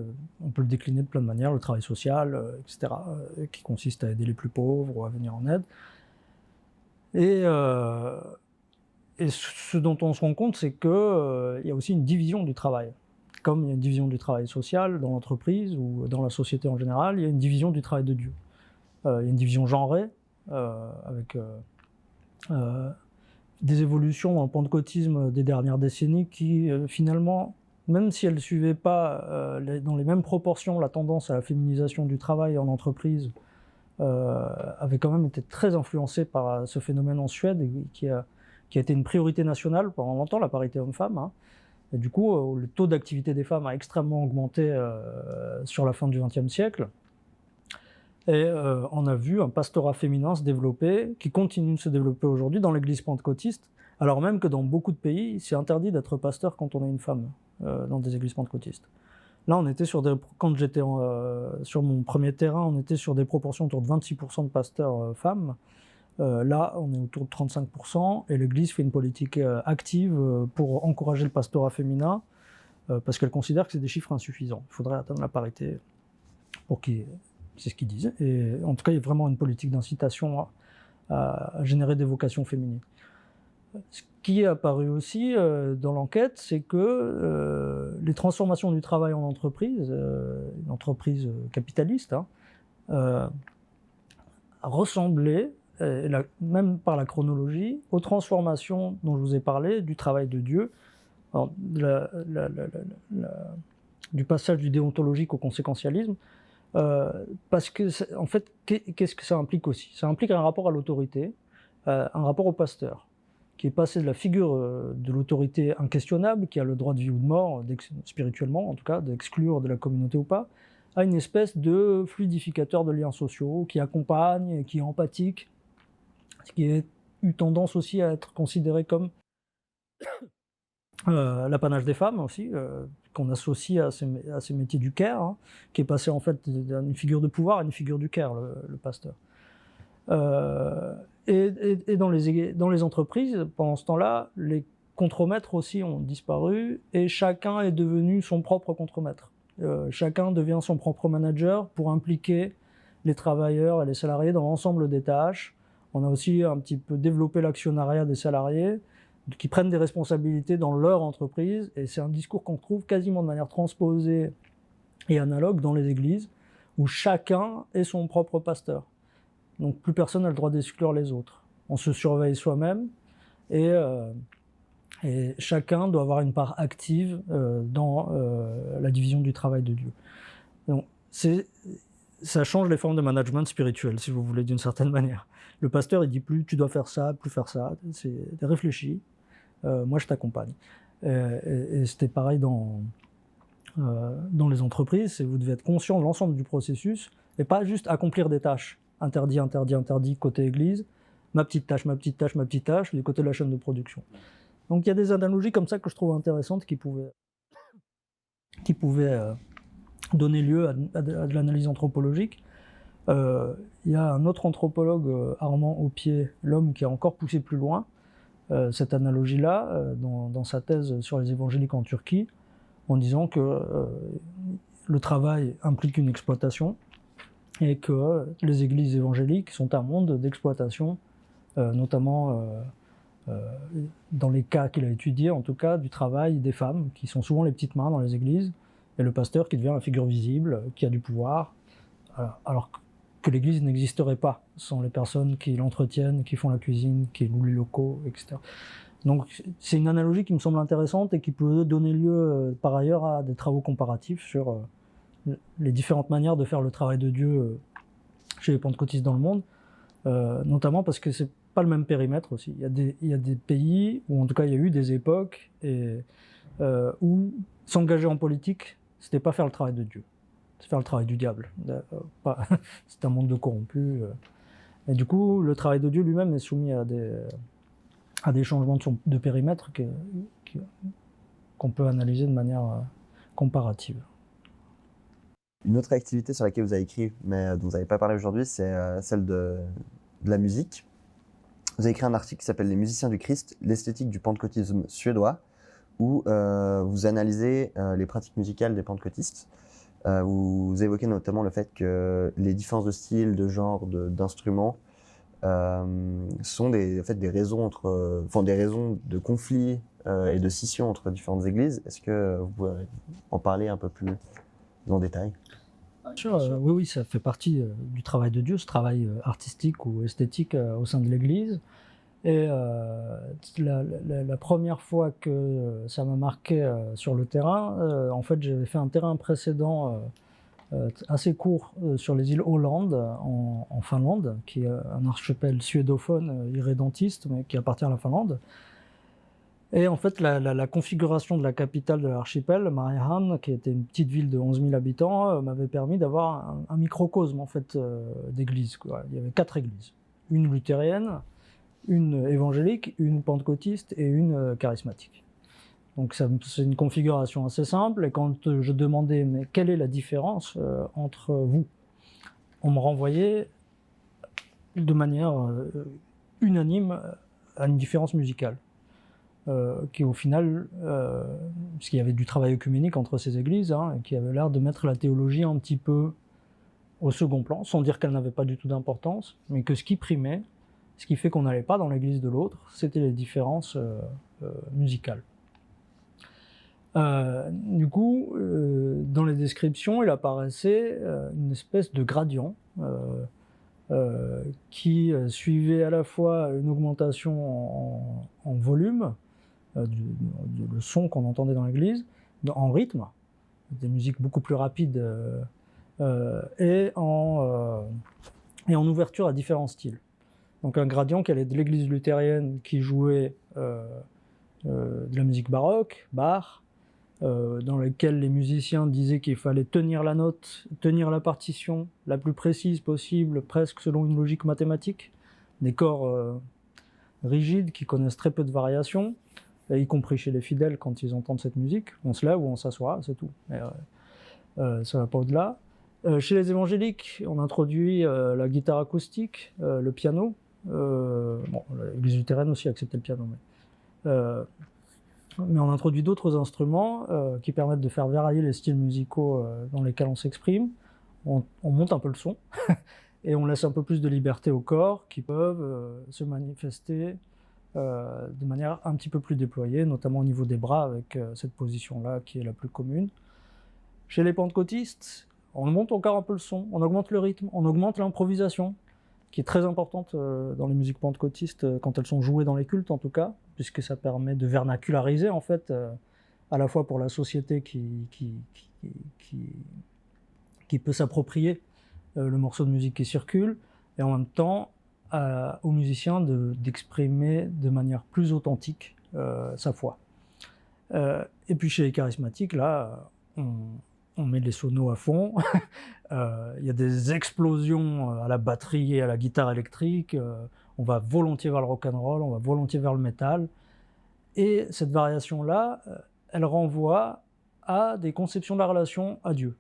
on peut le décliner de plein de manières, le travail social, etc., qui consiste à aider les plus pauvres ou à venir en aide. Et ce dont on se rend compte, c'est qu'il y a aussi une division du travail. Comme il y a une division du travail social dans l'entreprise ou dans la société en général, il y a une division du travail de Dieu. Il y a une division genrée, avec des évolutions dans le pentecôtisme des dernières décennies qui, finalement, même si elles ne suivaient pas dans les mêmes proportions la tendance à la féminisation du travail en entreprise, avaient quand même été très influencées par ce phénomène en Suède et qui qui a été une priorité nationale pendant longtemps, la parité homme-femme, hein. Et du coup, le taux d'activité des femmes a extrêmement augmenté sur la fin du XXe siècle. Et on a vu un pastorat féminin se développer, qui continue de se développer aujourd'hui dans l'église pentecôtiste, alors même que dans beaucoup de pays, c'est interdit d'être pasteur quand on est une femme dans des églises pentecôtistes. Là, on était quand j'étais sur mon premier terrain, on était sur des proportions autour de 26% de pasteurs femmes. Là, on est autour de 35%, et l'Église fait une politique active pour encourager le pastorat féminin, parce qu'elle considère que c'est des chiffres insuffisants. Il faudrait atteindre la parité c'est ce qu'ils disent. Et en tout cas, il y a vraiment une politique d'incitation à générer des vocations féminines. Ce qui est apparu aussi dans l'enquête, c'est que les transformations du travail en entreprise, une entreprise capitaliste, hein, ressemblaient, même par la chronologie, aux transformations dont je vous ai parlé, du travail de Dieu, alors, du passage du déontologique au conséquentialisme, parce que, en fait, qu'est-ce que ça implique aussi? Ça implique un rapport à l'autorité, un rapport au pasteur, qui est passé de la figure de l'autorité inquestionnable, qui a le droit de vie ou de mort, spirituellement en tout cas, d'exclure de la communauté ou pas, à une espèce de fluidificateur de liens sociaux, qui accompagne, qui est empathique, ce qui a eu tendance aussi à être considéré comme l'apanage des femmes aussi, qu'on associe à ces métiers du care, hein, qui est passé en fait d'une figure de pouvoir à une figure du care, le pasteur. Et dans les entreprises, pendant ce temps-là, les contremaîtres aussi ont disparu, et chacun est devenu son propre contremaître. Chacun devient son propre manager pour impliquer les travailleurs et les salariés dans l'ensemble des tâches. On a aussi un petit peu développé l'actionnariat des salariés, qui prennent des responsabilités dans leur entreprise, et c'est un discours qu'on trouve quasiment de manière transposée et analogue dans les églises, où chacun est son propre pasteur. Donc plus personne n'a le droit d'exclure les autres. On se surveille soi-même, et chacun doit avoir une part active dans la division du travail de Dieu. Donc ça change les formes de management spirituel, si vous voulez, d'une certaine manière. Le pasteur, il dit plus tu dois faire ça, plus faire ça, c'est réfléchi. Moi je t'accompagne. Et c'était pareil dans les entreprises, vous devez être conscient de l'ensemble du processus, et pas juste accomplir des tâches. Interdit, interdit, interdit, côté église, ma petite tâche, ma petite tâche, ma petite tâche, du côté de la chaîne de production. Donc il y a des analogies comme ça que je trouve intéressantes qui pouvaient donner lieu à de l'analyse anthropologique. Il y a un autre anthropologue, Armand Aupier, l'homme, qui a encore poussé plus loin cette analogie-là dans sa thèse sur les évangéliques en Turquie, en disant que le travail implique une exploitation, et que les églises évangéliques sont un monde d'exploitation, notamment dans les cas qu'il a étudiés, en tout cas, du travail des femmes, qui sont souvent les petites mains dans les églises, et le pasteur qui devient la figure visible, qui a du pouvoir, alors que l'église n'existerait pas sans les personnes qui l'entretiennent, qui font la cuisine, qui louent les locaux, etc. Donc c'est une analogie qui me semble intéressante et qui peut donner lieu par ailleurs à des travaux comparatifs sur les différentes manières de faire le travail de Dieu chez les pentecôtistes dans le monde, notamment parce que c'est pas le même périmètre aussi. Il y a des pays où en tout cas il y a eu des époques où s'engager en politique, c'était pas faire le travail de Dieu, c'est faire le travail du diable. C'est un monde de corrompus. Et du coup, le travail de Dieu lui-même est soumis à des changements de périmètre qu'on peut analyser de manière comparative. Une autre activité sur laquelle vous avez écrit, mais dont vous n'avez pas parlé aujourd'hui, c'est celle de la musique. Vous avez écrit un article qui s'appelle « Les musiciens du Christ, l'esthétique du pentecôtisme suédois », où vous analysez les pratiques musicales des pentecôtistes. Vous évoquez notamment le fait que les différences de style, de genre, d'instruments sont des raisons des raisons de conflit et de scission entre différentes églises. Est-ce que vous pouvez en parler un peu plus en détail? Sûr, oui, ça fait partie du travail de Dieu, ce travail artistique ou esthétique au sein de l'Église. Et la première fois que ça m'a marqué sur le terrain, en fait, j'avais fait un terrain précédent assez court sur les îles Åland en Finlande, qui est un archipel suédophone irrédentiste, mais qui appartient à la Finlande. Et en fait, la configuration de la capitale de l'archipel, Mariehamn, qui était une petite ville de 11 000 habitants, m'avait permis d'avoir un microcosme en fait, d'églises. Il y avait 4 églises. Une luthérienne, une évangélique, une pentecôtiste et une charismatique. Donc c'est une configuration assez simple. Et quand je demandais mais quelle est la différence entre vous, on me renvoyait de manière unanime à une différence musicale. Qui au final, parce qu'il y avait du travail œcuménique entre ces églises, et qui avait l'air de mettre la théologie un petit peu au second plan, sans dire qu'elle n'avait pas du tout d'importance, mais que ce qui primait, ce qui fait qu'on n'allait pas dans l'église de l'autre, c'était les différences musicales. Du coup, dans les descriptions, il apparaissait une espèce de gradient qui suivait à la fois une augmentation en volume, le son qu'on entendait dans l'église, en rythme, des musiques beaucoup plus rapides, et en ouverture à différents styles. Donc un gradient qui allait de l'église luthérienne qui jouait de la musique baroque, Bach, dans lequel les musiciens disaient qu'il fallait tenir la note, tenir la partition la plus précise possible, presque selon une logique mathématique, des corps rigides qui connaissent très peu de variations, y compris chez les fidèles quand ils entendent cette musique. On se lève ou on s'assoit, c'est tout. Mais, ça va pas au-delà. Chez les évangéliques, on introduit la guitare acoustique, le piano. L'église luthérienne aussi acceptait le piano. Mais on introduit d'autres instruments qui permettent de faire varier les styles musicaux dans lesquels on s'exprime. On monte un peu le son et on laisse un peu plus de liberté aux corps qui peuvent se manifester de manière un petit peu plus déployée, notamment au niveau des bras avec cette position-là qui est la plus commune. Chez les pentecôtistes, on monte encore un peu le son, on augmente le rythme, on augmente l'improvisation, qui est très importante dans les musiques pentecôtistes quand elles sont jouées dans les cultes en tout cas, puisque ça permet de vernaculariser en fait, à la fois pour la société qui peut s'approprier le morceau de musique qui circule, et en même temps aux musiciens d'exprimer de manière plus authentique sa foi. Et puis chez les charismatiques, là, on met les sonos à fond, il y a des explosions à la batterie et à la guitare électrique, on va volontiers vers le rock'n'roll, on va volontiers vers le métal, et cette variation-là, elle renvoie à des conceptions de la relation à Dieu.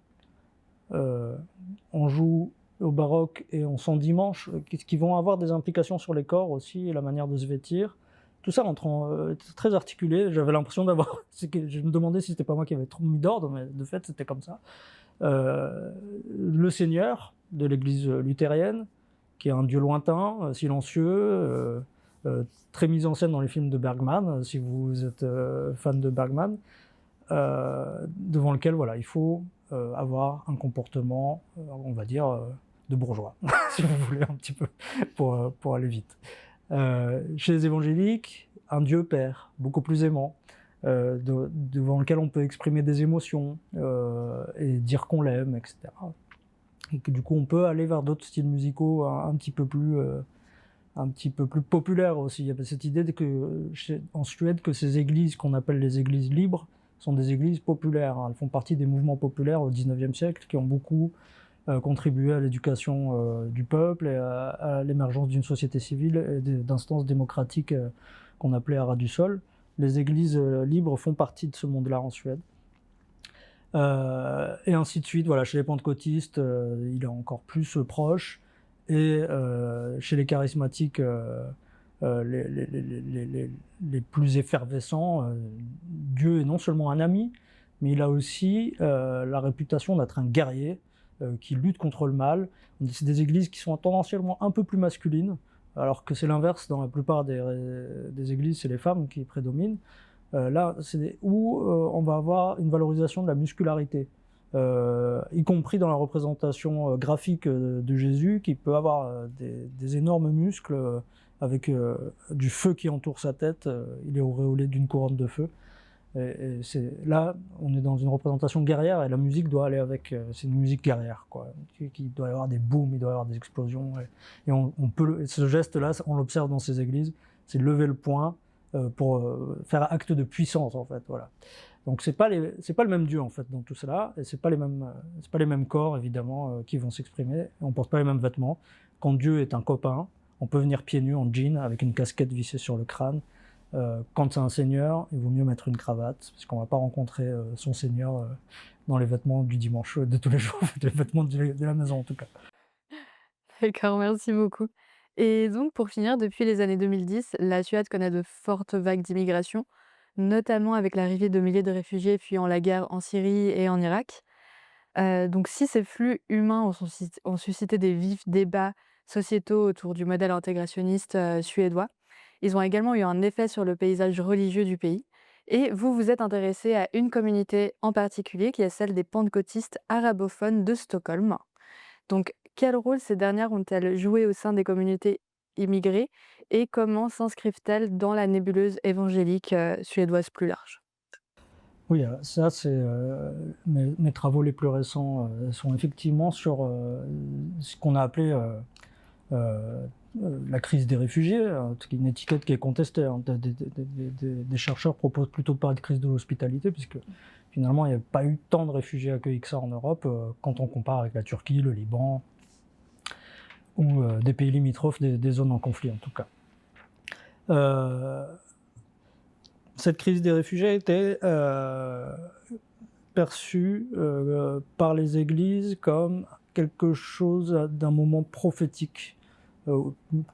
On joue au baroque et on sent dimanche, qui vont avoir des implications sur les corps aussi, et la manière de se vêtir. Tout ça entre très articulé. J'avais l'impression d'avoir... Je me demandais si c'était pas moi qui avais trop mis d'ordre, mais de fait c'était comme ça. Le Seigneur de l'église luthérienne, qui est un dieu lointain, silencieux, très mis en scène dans les films de Bergman, si vous êtes fan de Bergman, devant lequel voilà, il faut avoir un comportement, on va dire, de bourgeois, si vous voulez, un petit peu, pour aller vite. Chez les évangéliques, un Dieu Père, beaucoup plus aimant, devant lequel on peut exprimer des émotions et dire qu'on l'aime, etc. Et que du coup, on peut aller vers d'autres styles musicaux un petit peu plus populaires aussi. Il y a cette idée en Suède que ces églises qu'on appelle les églises libres sont des églises populaires. Elles font partie des mouvements populaires au XIXe siècle qui ont beaucoup contribué à l'éducation du peuple et à l'émergence d'une société civile et d'instances démocratiques qu'on appelait Haras du Sol. Les églises libres font partie de ce monde-là en Suède. Et ainsi de suite. Voilà, chez les pentecôtistes, il est encore plus proche. Et chez les charismatiques, les plus effervescents, Dieu est non seulement un ami, mais il a aussi la réputation d'être un guerrier qui lutte contre le mal. C'est des églises qui sont tendanciellement un peu plus masculines, alors que c'est l'inverse dans la plupart des églises, c'est les femmes qui prédominent. Là, c'est où on va avoir une valorisation de la muscularité, y compris dans la représentation graphique de Jésus, qui peut avoir des énormes muscles avec du feu qui entoure sa tête. Il est auréolé d'une couronne de feu. Là, on est dans une représentation guerrière et la musique doit aller avec. C'est une musique guerrière, quoi. Il doit y avoir des booms, il doit y avoir des explosions. Ce geste-là, on l'observe dans ces églises, c'est lever le poing pour faire acte de puissance, en fait. Voilà. Donc c'est pas le même Dieu en fait dans tout cela, et c'est pas les mêmes corps évidemment qui vont s'exprimer. On porte pas les mêmes vêtements. Quand Dieu est un copain, on peut venir pieds nus en jean avec une casquette vissée sur le crâne. Quand c'est un seigneur, il vaut mieux mettre une cravate parce qu'on va pas rencontrer son seigneur dans les vêtements du dimanche de tous les jours, les vêtements de la maison en tout cas. D'accord, merci beaucoup. Et donc pour finir, depuis les années 2010, la Suède connaît de fortes vagues d'immigration, notamment avec l'arrivée de milliers de réfugiés fuyant la guerre en Syrie et en Irak. Donc si ces flux humains ont suscité des vifs débats sociétaux autour du modèle intégrationniste, suédois, ils ont également eu un effet sur le paysage religieux du pays. Et vous vous êtes intéressé à une communauté en particulier qui est celle des pentecôtistes arabophones de Stockholm. Donc quel rôle ces dernières ont-elles joué au sein des communautés immigrées et comment s'inscrivent-elles dans la nébuleuse évangélique, suédoise plus large? Oui, ça c'est mes travaux les plus récents sont effectivement sur ce qu'on a appelé euh, la crise des réfugiés, qui est une étiquette qui est contestée, hein. Des chercheurs proposent plutôt de parler de crise de l'hospitalité, puisque finalement il n'y a pas eu tant de réfugiés accueillis que ça en Europe, quand on compare avec la Turquie, le Liban, ou des pays limitrophes, des zones en conflit en tout cas. Cette crise des réfugiés a été perçue par les églises comme quelque chose d'un moment prophétique,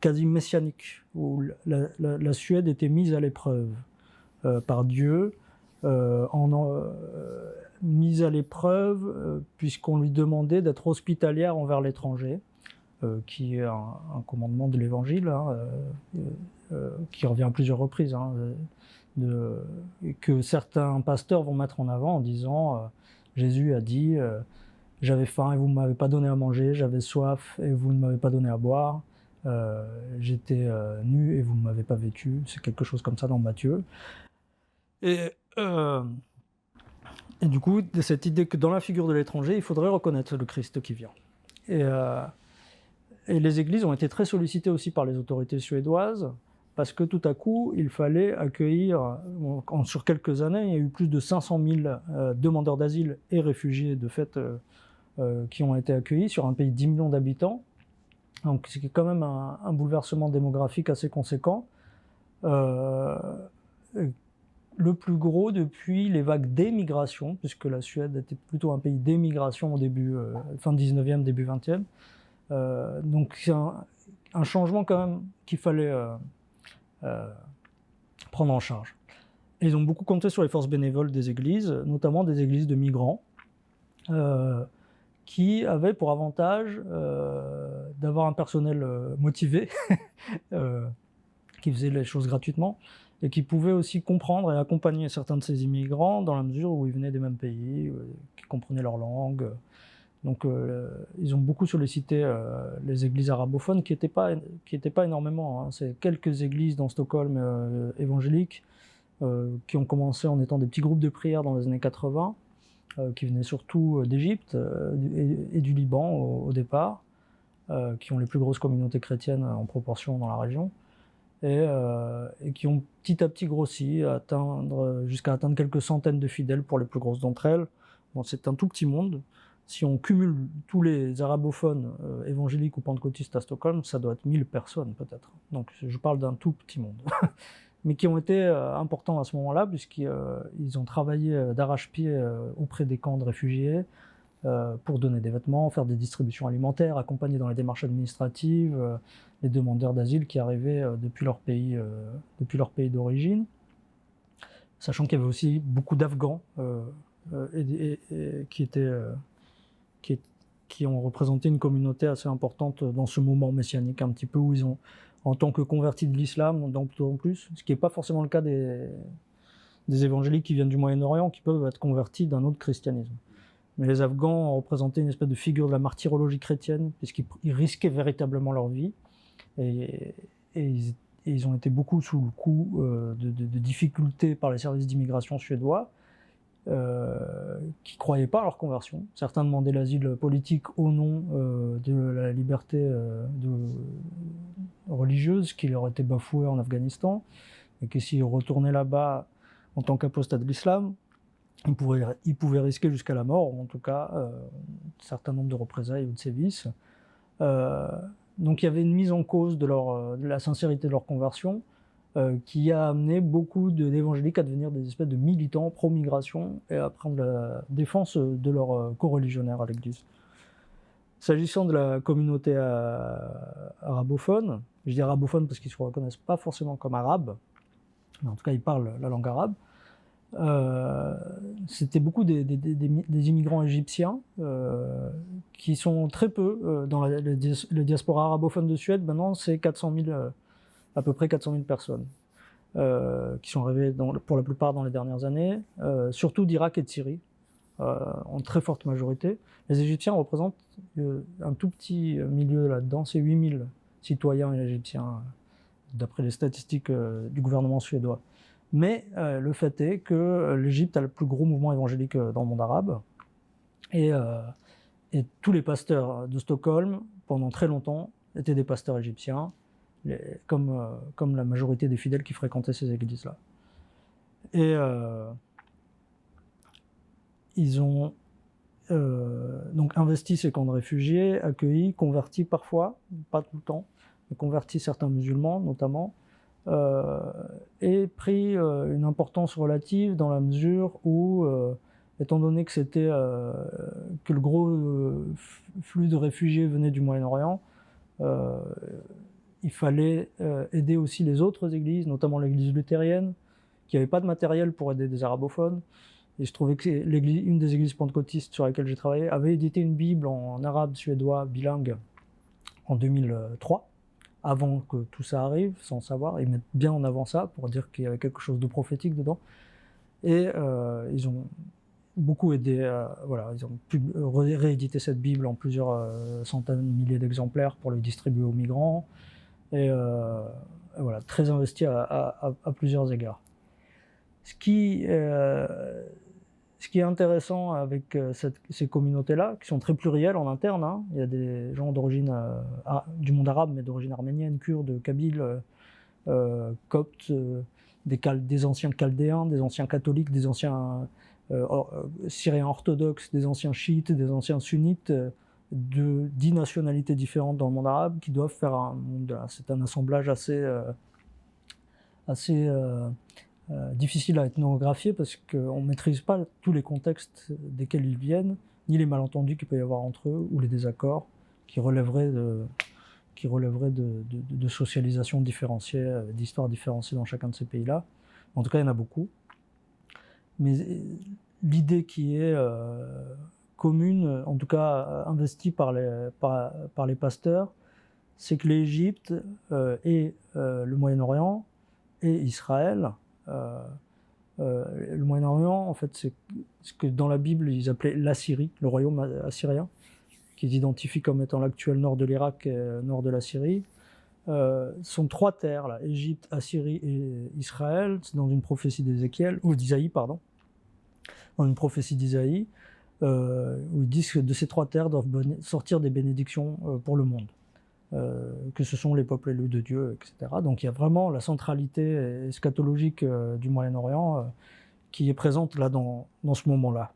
quasi messianique, où la Suède était mise à l'épreuve par Dieu, mise à l'épreuve puisqu'on lui demandait d'être hospitalière envers l'étranger, qui est un commandement de l'Évangile, hein, qui revient à plusieurs reprises, hein, que certains pasteurs vont mettre en avant en disant Jésus a dit j'avais faim et vous ne m'avez pas donné à manger, j'avais soif et vous ne m'avez pas donné à boire, j'étais nu et vous ne m'avez pas vêtu. C'est quelque chose comme ça dans Matthieu. Et du coup, cette idée que dans la figure de l'étranger, il faudrait reconnaître le Christ qui vient. Et les églises ont été très sollicitées aussi par les autorités suédoises, parce que tout à coup, il fallait accueillir, sur quelques années, il y a eu plus de 500 000 demandeurs d'asile et réfugiés de fait qui ont été accueillis sur un pays de 10 millions d'habitants. Donc c'est quand même un bouleversement démographique assez conséquent. Le plus gros depuis les vagues d'émigration, puisque la Suède était plutôt un pays d'émigration au début, fin 19e, début 20e. Donc c'est un changement quand même qu'il fallait prendre en charge. Et ils ont beaucoup compté sur les forces bénévoles des églises, notamment des églises de migrants, qui avaient pour avantage d'avoir un personnel motivé, qui faisait les choses gratuitement, et qui pouvait aussi comprendre et accompagner certains de ces immigrants dans la mesure où ils venaient des mêmes pays, qui comprenaient leur langue. Donc ils ont beaucoup sollicité les églises arabophones, qui n'étaient pas énormément, hein. C'est quelques églises dans Stockholm évangéliques qui ont commencé en étant des petits groupes de prière dans les années 80, qui venaient surtout d'Égypte et du Liban au départ, qui ont les plus grosses communautés chrétiennes en proportion dans la région, et qui ont petit à petit grossi jusqu'à atteindre quelques centaines de fidèles pour les plus grosses d'entre elles. Bon, c'est un tout petit monde. Si on cumule tous les arabophones évangéliques ou pentecôtistes à Stockholm, ça doit être 1000 personnes peut-être. Donc je parle d'un tout petit monde. Mais qui ont été importants à ce moment-là, puisqu'ils ont travaillé d'arrache-pied auprès des camps de réfugiés pour donner des vêtements, faire des distributions alimentaires, accompagner dans les démarches administratives les demandeurs d'asile qui arrivaient depuis leur pays d'origine. Sachant qu'il y avait aussi beaucoup d'Afghans qui ont représenté une communauté assez importante dans ce moment messianique, un petit peu où ils ont, en tant que convertis de l'islam, en plus, ce qui n'est pas forcément le cas des évangéliques qui viennent du Moyen-Orient, qui peuvent être convertis d'un autre christianisme. Mais les Afghans ont représenté une espèce de figure de la martyrologie chrétienne, puisqu'ils risquaient véritablement leur vie, et ils ont été beaucoup sous le coup de difficultés par les services d'immigration suédois, qui ne croyaient pas à leur conversion. Certains demandaient l'asile politique au nom de la liberté religieuse qui leur était bafouée en Afghanistan, et que s'ils retournaient là-bas en tant qu'apostat de l'islam, ils pouvaient risquer jusqu'à la mort, ou en tout cas un certain nombre de représailles ou de sévices. Donc il y avait une mise en cause de la sincérité de leur conversion, qui a amené beaucoup d'évangéliques à devenir des espèces de militants pro-migration et à prendre la défense de leurs coreligionnaires à l'Église. S'agissant de la communauté arabophone, je dis arabophone parce qu'ils ne se reconnaissent pas forcément comme arabes, mais en tout cas ils parlent la langue arabe. C'était beaucoup des immigrants égyptiens qui sont très peu dans la diaspora arabophone de Suède. Maintenant, c'est à peu près 400 000 personnes qui sont arrivées pour la plupart dans les dernières années, surtout d'Irak et de Syrie, en très forte majorité. Les Égyptiens représentent un tout petit milieu là-dedans, c'est 8 000 citoyens égyptiens, d'après les statistiques du gouvernement suédois. Mais le fait est que l'Égypte a le plus gros mouvement évangélique dans le monde arabe, et tous les pasteurs de Stockholm, pendant très longtemps, étaient des pasteurs égyptiens, comme la majorité des fidèles qui fréquentaient ces églises-là. Et ils ont donc investi ces camps de réfugiés, accueilli, converti parfois, pas tout le temps, mais converti certains musulmans notamment, et pris une importance relative dans la mesure où, étant donné que que le gros flux de réfugiés venait du Moyen-Orient, il fallait aider aussi les autres églises, notamment l'église luthérienne, qui n'avait pas de matériel pour aider des arabophones. Et je trouvais que une des églises pentecôtistes sur lesquelles j'ai travaillé avait édité une Bible en arabe suédois bilingue en 2003, avant que tout ça arrive, sans savoir. Ils mettent bien en avant ça pour dire qu'il y avait quelque chose de prophétique dedans. Et ils ont beaucoup aidé, ils ont pu rééditer cette Bible en plusieurs centaines de milliers d'exemplaires pour les distribuer aux migrants. Et voilà, très investi à plusieurs égards. Ce qui est intéressant avec ces communautés-là, qui sont très plurielles en interne, hein. Il y a des gens d'origine du monde arabe, mais d'origine arménienne, kurde, kabyle, coptes, des anciens chaldéens, des anciens catholiques, des anciens syriens orthodoxes, des anciens chiites, des anciens sunnites, de 10 nationalités différentes dans le monde arabe, qui doivent faire un monde. C'est un assemblage assez difficile à ethnographier parce qu'on ne maîtrise pas tous les contextes desquels ils viennent, ni les malentendus qu'il peut y avoir entre eux, ou les désaccords qui relèveraient de socialisation différenciée, d'histoire différenciée dans chacun de ces pays-là. En tout cas, il y en a beaucoup. Mais l'idée qui est commune, en tout cas investie par les pasteurs, c'est que l'Égypte et le Moyen-Orient et Israël, le Moyen-Orient, en fait, c'est ce que dans la Bible ils appelaient l'Assyrie, le royaume assyrien, qu'ils identifient comme étant l'actuel nord de l'Irak et nord de la Syrie. Sont 3 terres, là, Égypte, Assyrie et Israël. C'est dans une prophétie d'Isaïe, pardon. Dans une prophétie d'Isaïe, où ils disent que de ces 3 terres doivent sortir des bénédictions pour le monde. Que ce sont les peuples élus de Dieu, etc. Donc il y a vraiment la centralité eschatologique du Moyen-Orient qui est présente là dans ce moment-là.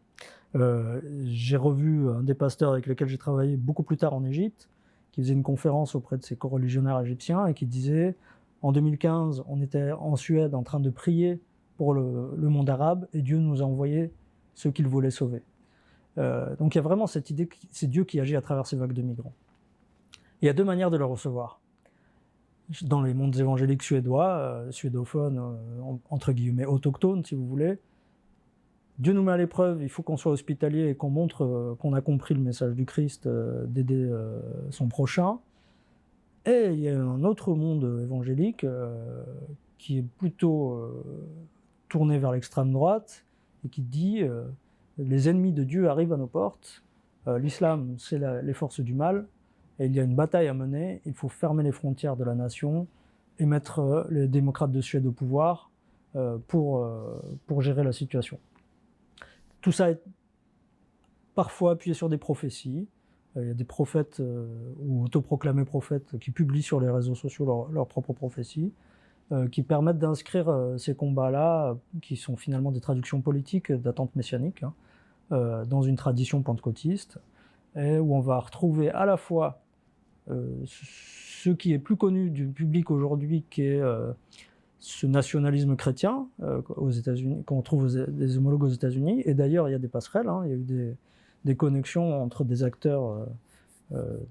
J'ai revu un des pasteurs avec lesquels j'ai travaillé beaucoup plus tard en Égypte, qui faisait une conférence auprès de ses coreligionnaires égyptiens et qui disait en 2015, on était en Suède en train de prier pour le monde arabe et Dieu nous a envoyé ceux qu'il voulait sauver. Donc il y a vraiment cette idée que c'est Dieu qui agit à travers ces vagues de migrants. Il y a 2 manières de le recevoir. Dans les mondes évangéliques suédois, suédophones, entre guillemets autochtones si vous voulez, Dieu nous met à l'épreuve, il faut qu'on soit hospitalier et qu'on montre qu'on a compris le message du Christ, d'aider son prochain. Et il y a un autre monde évangélique qui est plutôt tourné vers l'extrême droite et qui dit les ennemis de Dieu arrivent à nos portes, l'islam c'est les forces du mal, et il y a une bataille à mener, il faut fermer les frontières de la nation, et mettre les démocrates de Suède au pouvoir pour gérer la situation. Tout ça est parfois appuyé sur des prophéties. Il y a des prophètes ou autoproclamés prophètes qui publient sur les réseaux sociaux leurs propres prophéties, qui permettent d'inscrire ces combats-là, qui sont finalement des traductions politiques d'attentes messianiques, dans une tradition pentecôtiste, et où on va retrouver à la fois ce qui est plus connu du public aujourd'hui, qui est ce nationalisme chrétien aux États-Unis, qu'on trouve des homologues aux États-Unis, et d'ailleurs il y a des passerelles, il y a eu des connexions entre des acteurs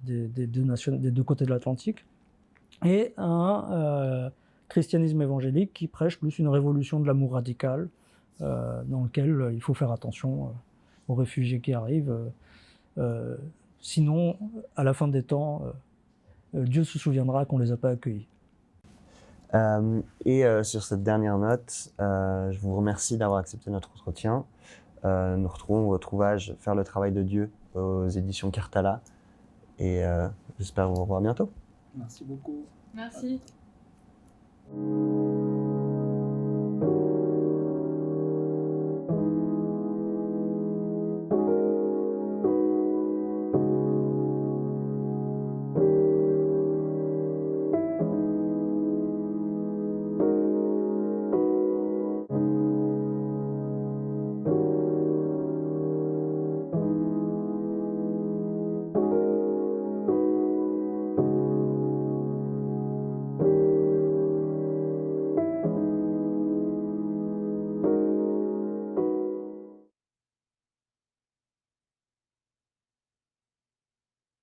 des deux côtés de l'Atlantique, et un christianisme évangélique qui prêche plus une révolution de l'amour radical, dans lequel il faut faire attention aux réfugiés qui arrivent. Sinon, à la fin des temps, Dieu se souviendra qu'on ne les a pas accueillis. Sur cette dernière note, je vous remercie d'avoir accepté notre entretien. Nous retrouvons votre ouvrage Faire le travail de Dieu aux éditions Cartala, et j'espère vous revoir bientôt. Merci beaucoup. Merci.